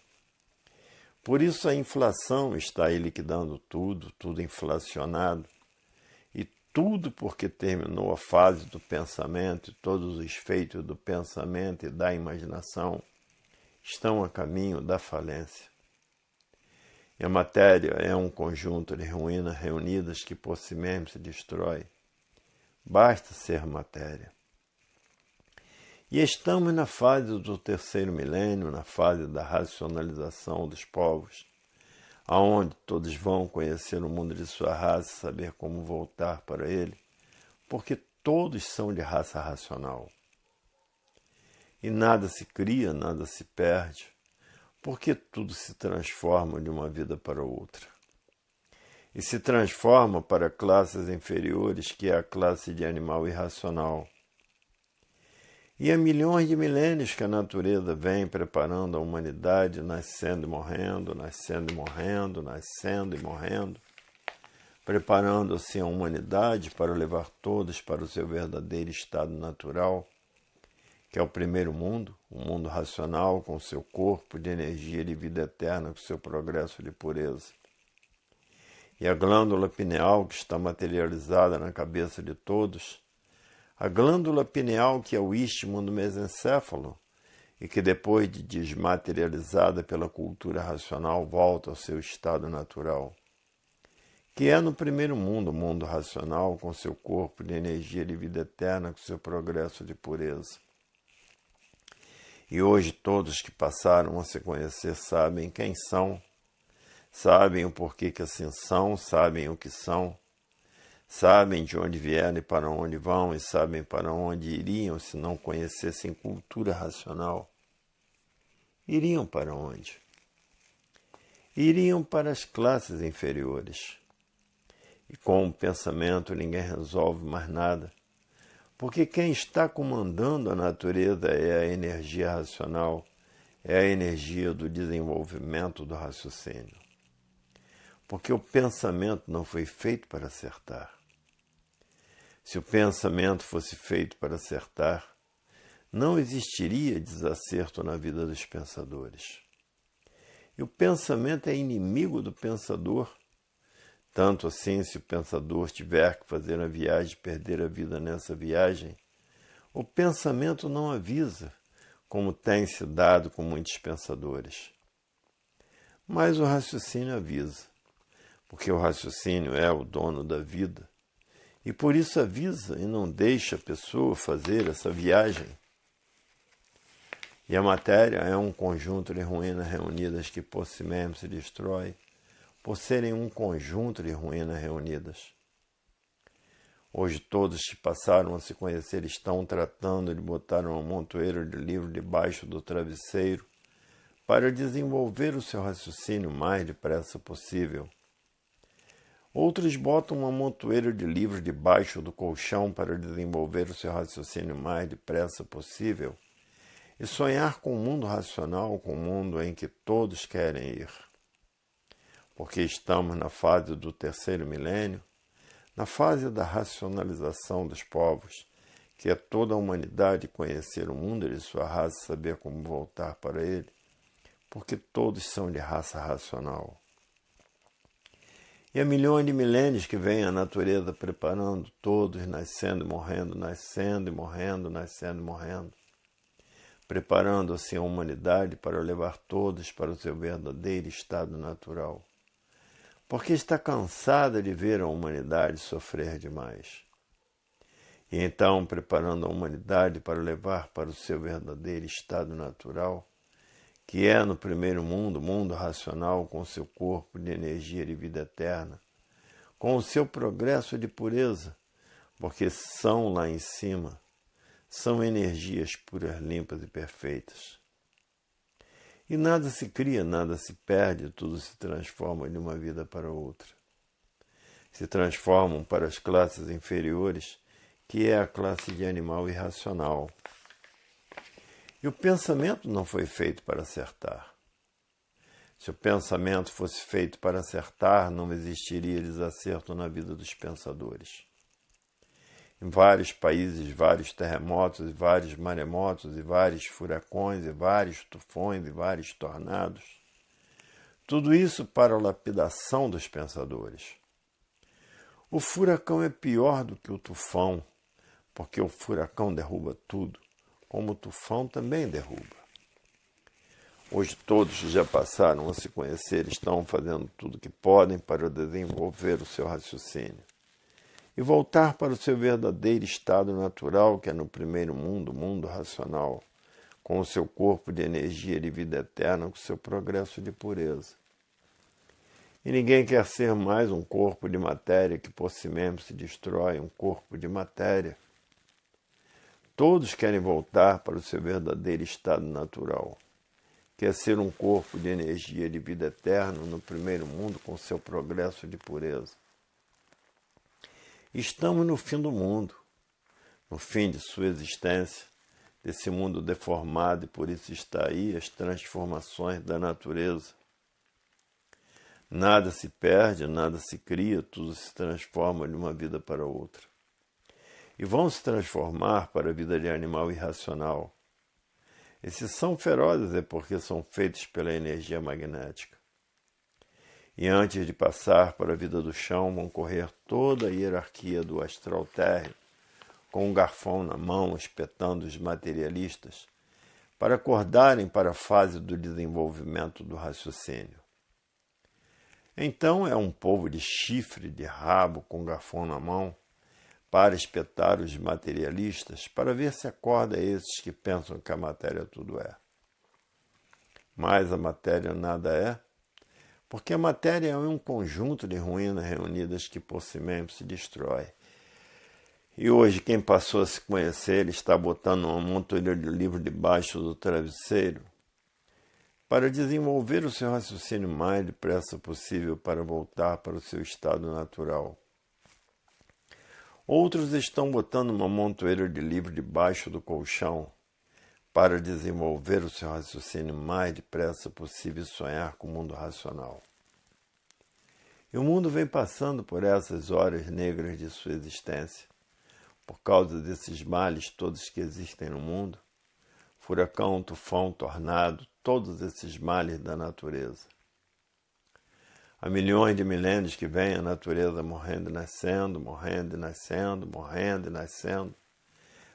Por isso a inflação está aí liquidando tudo, tudo inflacionado. Tudo porque terminou a fase do pensamento e todos os feitos do pensamento e da imaginação estão a caminho da falência. E a matéria é um conjunto de ruínas reunidas que por si mesmo se destrói. Basta ser matéria. E estamos na fase do terceiro milênio, na fase da racionalização dos povos, aonde todos vão conhecer o mundo de sua raça, saber como voltar para ele, porque todos são de raça racional. E nada se cria, nada se perde, porque tudo se transforma de uma vida para outra. E se transforma para classes inferiores, que é a classe de animal irracional. E há milhões de milênios que a natureza vem preparando a humanidade, nascendo e morrendo, nascendo e morrendo, nascendo e morrendo, preparando assim a humanidade para levar todos para o seu verdadeiro estado natural, que é o primeiro mundo, o mundo racional, com seu corpo de energia de vida eterna, com seu progresso de pureza. E a glândula pineal, que está materializada na cabeça de todos, a glândula pineal, que é o istmo do mesencéfalo, e que depois de desmaterializada pela cultura racional, volta ao seu estado natural, que é no primeiro mundo, o mundo racional, com seu corpo de energia de vida eterna, com seu progresso de pureza. E hoje todos que passaram a se conhecer sabem quem são, sabem o porquê que assim são, sabem o que são, sabem de onde vieram e para onde vão, e sabem para onde iriam se não conhecessem cultura racional. Iriam para onde? Iriam para as classes inferiores. E com o pensamento ninguém resolve mais nada, porque quem está comandando a natureza é a energia racional, é a energia do desenvolvimento do raciocínio. Porque o pensamento não foi feito para acertar. Se o pensamento fosse feito para acertar, não existiria desacerto na vida dos pensadores. E o pensamento é inimigo do pensador. Tanto assim, se o pensador tiver que fazer a viagem e perder a vida nessa viagem, o pensamento não avisa, como tem se dado com muitos pensadores. Mas o raciocínio avisa, porque o raciocínio é o dono da vida, e por isso avisa e não deixa a pessoa fazer essa viagem. E a matéria é um conjunto de ruínas reunidas que por si mesmo se destrói, por serem um conjunto de ruínas reunidas. Hoje todos que passaram a se conhecer estão tratando de botar uma montoeira de livros debaixo do travesseiro para desenvolver o seu raciocínio o mais depressa possível. Outros botam uma montoeira de livros debaixo do colchão para desenvolver o seu raciocínio o mais depressa possível e sonhar com o mundo racional, com o mundo em que todos querem ir. Porque estamos na fase do terceiro milênio, na fase da racionalização dos povos, que é toda a humanidade conhecer o mundo de sua raça e saber como voltar para ele, porque todos são de raça racional. E há milhões de milênios que vem a natureza preparando todos, nascendo e morrendo, nascendo e morrendo, nascendo e morrendo, preparando assim a humanidade para levar todos para o seu verdadeiro estado natural. Porque está cansada de ver a humanidade sofrer demais. E então, preparando a humanidade para levar para o seu verdadeiro estado natural, que é no primeiro mundo, o mundo racional, com seu corpo de energia de vida eterna, com o seu progresso de pureza, porque são lá em cima, são energias puras, limpas e perfeitas. E nada se cria, nada se perde, tudo se transforma de uma vida para outra. Se transformam para as classes inferiores, que é a classe de animal irracional. E o pensamento não foi feito para acertar. Se o pensamento fosse feito para acertar, não existiria desacerto na vida dos pensadores. Em vários países, vários terremotos, e vários maremotos, e vários furacões, e vários tufões, e vários tornados. Tudo isso para a lapidação dos pensadores. O furacão é pior do que o tufão, porque o furacão derruba tudo, como o tufão também derruba. Hoje todos que já passaram a se conhecer estão fazendo tudo o que podem para desenvolver o seu raciocínio. e voltar para o seu verdadeiro estado natural, que é no primeiro mundo, o mundo racional, com o seu corpo de energia de vida eterna, com o seu progresso de pureza. E ninguém quer ser mais um corpo de matéria que por si mesmo se destrói, um corpo de matéria. Todos querem voltar para o seu verdadeiro estado natural, que é ser um corpo de energia de vida eterna no primeiro mundo com seu progresso de pureza. Estamos no fim do mundo, no fim de sua existência, desse mundo deformado, e por isso está aí as transformações da natureza. Nada se perde, nada se cria, tudo se transforma de uma vida para outra. E vão se transformar para a vida de animal irracional. Esses são ferozes é porque são feitos pela energia magnética. E antes de passar para a vida do chão, vão correr toda a hierarquia do astral térreo, com um garfão na mão, espetando os materialistas, para acordarem para a fase do desenvolvimento do raciocínio. Então é um povo de chifre, de rabo, com garfão na mão, para espetar os materialistas, para ver se acorda esses que pensam que a matéria tudo é. Mas a matéria nada é, porque a matéria é um conjunto de ruínas reunidas que por si mesmo se destrói. E hoje quem passou a se conhecer está botando uma montoeira de livros debaixo do travesseiro para desenvolver o seu raciocínio mais depressa possível para voltar para o seu estado natural. Outros estão botando uma montoeira de livros debaixo do colchão para desenvolver o seu raciocínio mais depressa possível e sonhar com o mundo racional. E o mundo vem passando por essas horas negras de sua existência, por causa desses males todos que existem no mundo, furacão, tufão, tornado, todos esses males da natureza. Há milhões de milênios que vem a natureza morrendo e nascendo, morrendo e nascendo, morrendo e nascendo,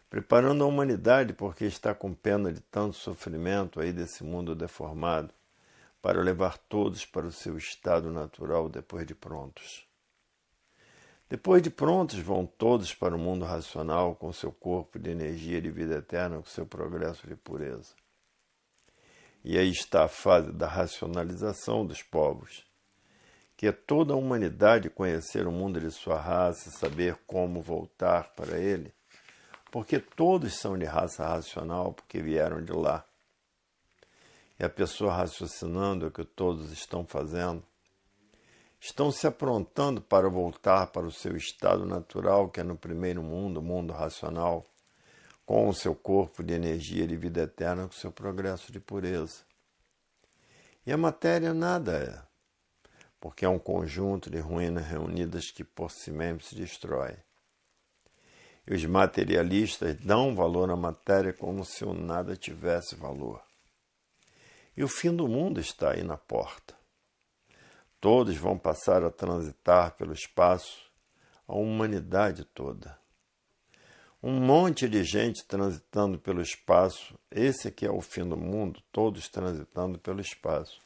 preparando a humanidade porque está com pena de tanto sofrimento aí desse mundo deformado, para levar todos para o seu estado natural depois de prontos. Depois de prontos, vão todos para o mundo racional com seu corpo de energia de vida eterna, com seu progresso de pureza. E aí está a fase da racionalização dos povos, que é toda a humanidade conhecer o mundo de sua raça e saber como voltar para ele, porque todos são de raça racional, porque vieram de lá. E a pessoa raciocinando o que todos estão fazendo, estão se aprontando para voltar para o seu estado natural, que é no primeiro mundo, o mundo racional, com o seu corpo de energia de vida eterna, com o seu progresso de pureza. E a matéria nada é, porque é um conjunto de ruínas reunidas que por si mesmo se destrói. E os materialistas dão valor à matéria como se o nada tivesse valor. E o fim do mundo está aí na porta. Todos vão passar a transitar pelo espaço, a humanidade toda. Um monte de gente transitando pelo espaço, esse aqui é o fim do mundo, todos transitando pelo espaço.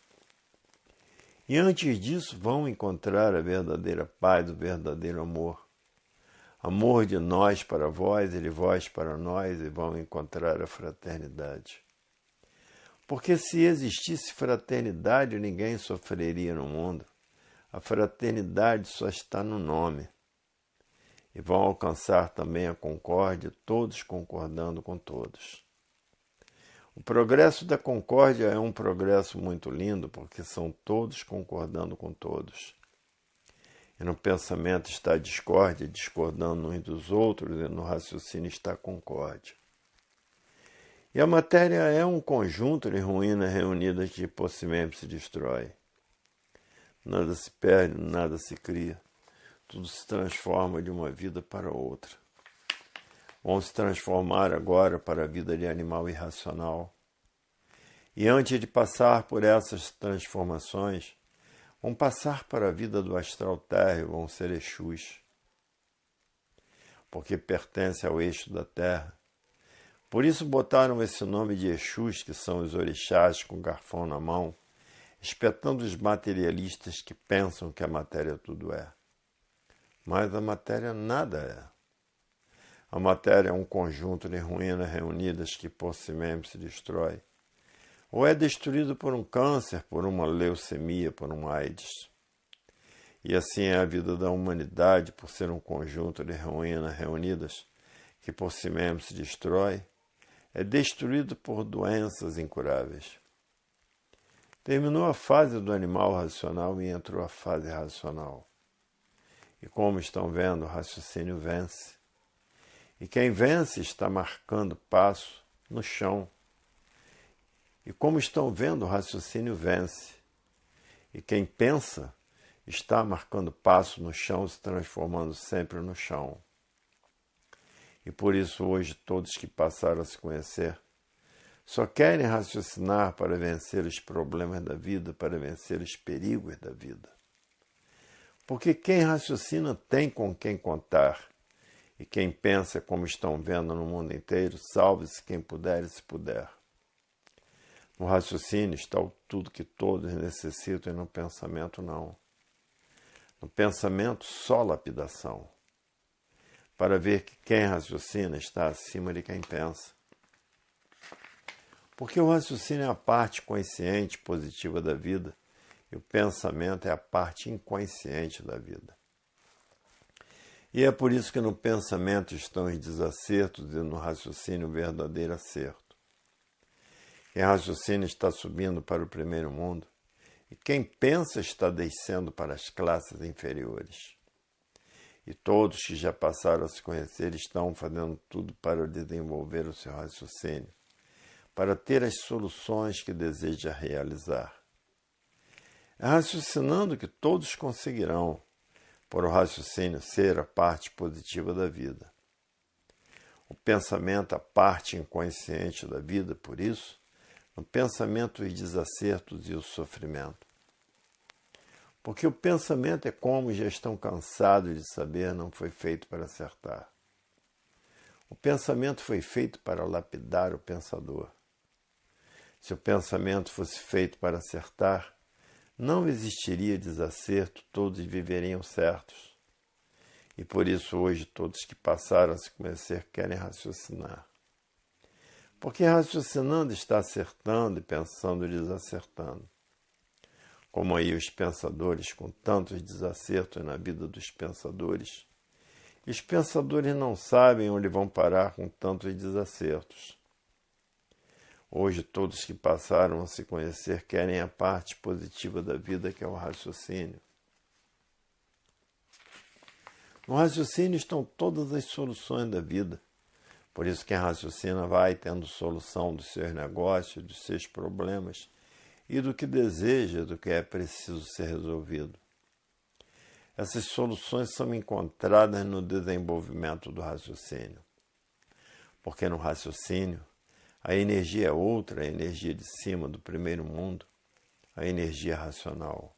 E antes disso vão encontrar a verdadeira paz, o verdadeiro amor. Amor de nós para vós e de vós para nós, e vão encontrar a fraternidade. Porque se existisse fraternidade, ninguém sofreria no mundo. A fraternidade só está no nome. E vão alcançar também a concórdia, todos concordando com todos. O progresso da concórdia é um progresso muito lindo, porque são todos concordando com todos. E no pensamento está a discórdia, discordando uns dos outros, e no raciocínio está a concórdia. E a matéria é um conjunto de ruínas reunidas que por si mesmo se destrói. Nada se perde, nada se cria. Tudo se transforma de uma vida para outra. Vão se transformar agora para a vida de animal irracional. E antes de passar por essas transformações, vão passar para a vida do astral térreo, vão ser Exus. Porque pertence ao eixo da Terra. Por isso botaram esse nome de Exus, que são os orixás com garfão na mão, espetando os materialistas que pensam que a matéria tudo é. mas a matéria nada é. A matéria é um conjunto de ruínas reunidas que por si mesmo se destrói, ou é destruído por um câncer, por uma leucemia, por um AIDS. E assim é a vida da humanidade, por ser um conjunto de ruínas reunidas que por si mesmo se destrói, é destruído por doenças incuráveis. Terminou a fase do animal racional e entrou a fase racional. E como estão vendo, o raciocínio vence. E quem vence está marcando passo no chão. E como estão vendo, o raciocínio vence. E quem pensa está marcando passo no chão, se transformando sempre no chão. E por isso hoje todos que passaram a se conhecer só querem raciocinar para vencer os problemas da vida, para vencer os perigos da vida. Porque quem raciocina tem com quem contar. E quem pensa como estão vendo no mundo inteiro, salve-se quem puder e se puder. No raciocínio está tudo que todos necessitam e no pensamento não. No pensamento só lapidação. Para ver que quem raciocina está acima de quem pensa. Porque o raciocínio é a parte consciente positiva da vida e o pensamento é a parte inconsciente da vida. E é por isso que no pensamento estão os desacertos e no raciocínio o verdadeiro acerto. Quem raciocina está subindo para o primeiro mundo e quem pensa está descendo para as classes inferiores. E todos que já passaram a se conhecer estão fazendo tudo para desenvolver o seu raciocínio, para ter as soluções que deseja realizar. É raciocinando que todos conseguirão, por o raciocínio ser a parte positiva da vida. O pensamento, a parte inconsciente da vida, por isso, no pensamento os desacertos e o sofrimento. Porque o pensamento é como já estão cansados de saber, não foi feito para acertar. O pensamento foi feito para lapidar o pensador. Se o pensamento fosse feito para acertar, não existiria desacerto, todos viveriam certos. E por isso hoje todos que passaram a se conhecer querem raciocinar. Porque raciocinando está acertando e pensando desacertando. Como aí os pensadores com tantos desacertos na vida dos pensadores. E os pensadores não sabem onde vão parar com tantos desacertos. Hoje todos que passaram a se conhecer querem a parte positiva da vida, que é o raciocínio. No raciocínio estão todas as soluções da vida. Por isso quem raciocina vai tendo solução dos seus negócios, dos seus problemas e do que deseja, do que é preciso ser resolvido. Essas soluções são encontradas no desenvolvimento do raciocínio. Porque no raciocínio, a energia é outra, a energia de cima do primeiro mundo, a energia racional.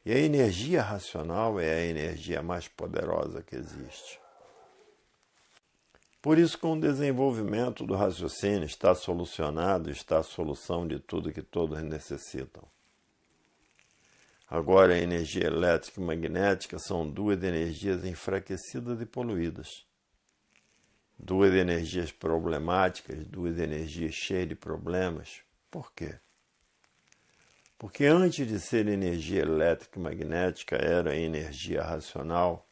E a energia racional é a energia mais poderosa que existe. Por isso, com o desenvolvimento do raciocínio, está solucionado, está a solução de tudo que todos necessitam. Agora, a energia elétrica e magnética são duas energias enfraquecidas e poluídas. Duas energias problemáticas, duas energias cheias de problemas. Por quê? Porque antes de ser energia elétrica e magnética, era a energia racional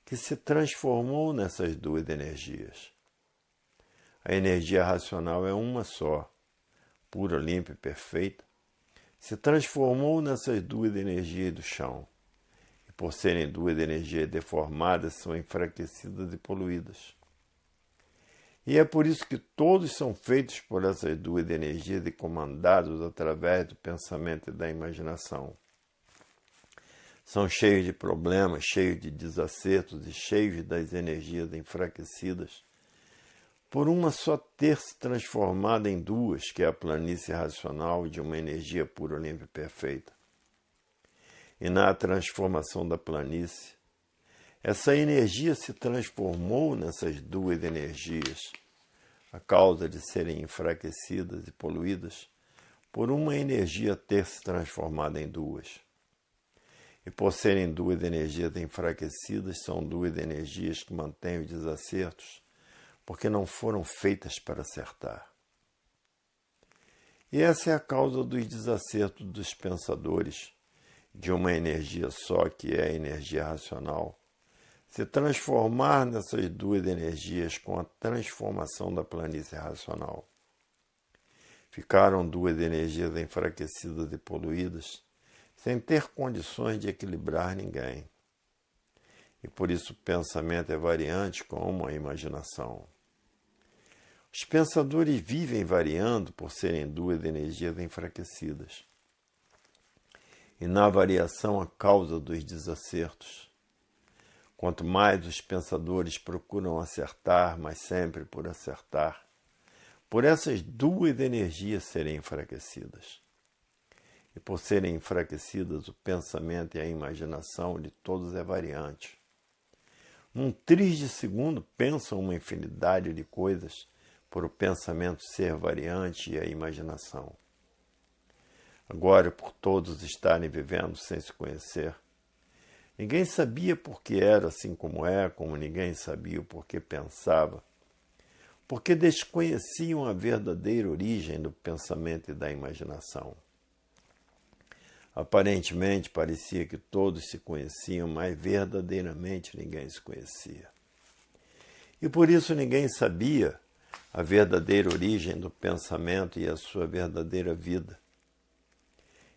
que se transformou nessas duas energias. A energia racional é uma só, pura, limpa e perfeita, se transformou nessas duas energias do chão. E por serem duas energias deformadas, são enfraquecidas e poluídas. E é por isso que todos são feitos por essas duas energias e comandados através do pensamento e da imaginação. São cheios de problemas, cheios de desacertos e cheios das energias enfraquecidas, por uma só ter se transformada em duas, que é a planície racional de uma energia pura, limpa e perfeita. E na transformação da planície, essa energia se transformou nessas duas energias, a causa de serem enfraquecidas e poluídas por uma energia ter se transformado em duas. E por serem duas energias enfraquecidas, são duas energias que mantêm os desacertos, porque não foram feitas para acertar. E essa é a causa dos desacertos dos pensadores, de uma energia só, que é a energia racional, se transformar nessas duas energias com a transformação da planície racional. Ficaram duas energias enfraquecidas e poluídas, sem ter condições de equilibrar ninguém. E por isso o pensamento é variante como a imaginação. Os pensadores vivem variando por serem duas energias enfraquecidas. E na variação a causa dos desacertos. Quanto mais os pensadores procuram acertar, mas sempre por acertar, por essas duas energias serem enfraquecidas. E por serem enfraquecidas, o pensamento e a imaginação de todos é variante. Num tris de segundo pensam uma infinidade de coisas, por o pensamento ser variante e a imaginação. Agora, por todos estarem vivendo sem se conhecer, ninguém sabia por que era assim como é, como ninguém sabia o porquê pensava, porque desconheciam a verdadeira origem do pensamento e da imaginação. Aparentemente parecia que todos se conheciam, mas verdadeiramente ninguém se conhecia. E por isso ninguém sabia a verdadeira origem do pensamento e a sua verdadeira vida.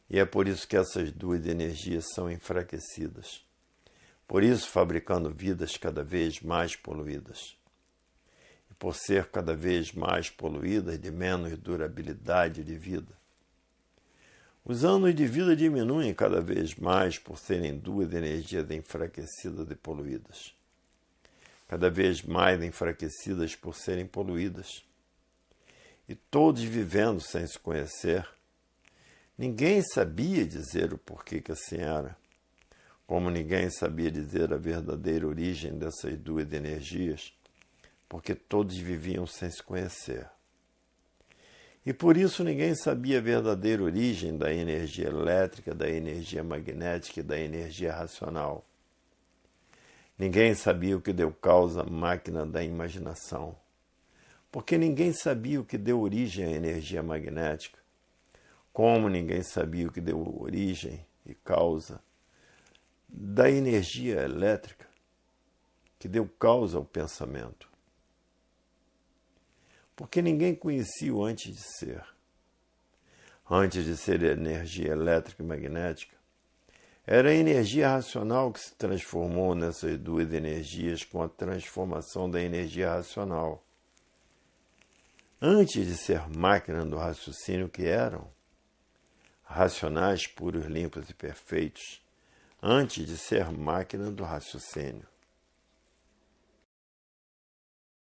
E é por isso que essas duas energias são enfraquecidas. Por isso fabricando vidas cada vez mais poluídas. E por ser cada vez mais poluídas, de menos durabilidade de vida. Os anos de vida diminuem cada vez mais por serem duas energias enfraquecidas e poluídas. Cada vez mais enfraquecidas por serem poluídas. E todos vivendo sem se conhecer. Ninguém sabia dizer o porquê que assim era. Como ninguém sabia dizer a verdadeira origem dessas duas energias, porque todos viviam sem se conhecer. E por isso ninguém sabia a verdadeira origem da energia elétrica, da energia magnética e da energia racional. Ninguém sabia o que deu causa à máquina da imaginação, porque ninguém sabia o que deu origem à energia magnética, como ninguém sabia o que deu origem e causa da energia elétrica, que deu causa ao pensamento. Porque ninguém conhecia o antes de ser. Antes de ser energia elétrica e magnética, era a energia racional que se transformou nessas duas energias com a transformação da energia racional. Antes de ser máquina do raciocínio que eram, racionais, puros, limpos e perfeitos, antes de ser máquina do raciocínio.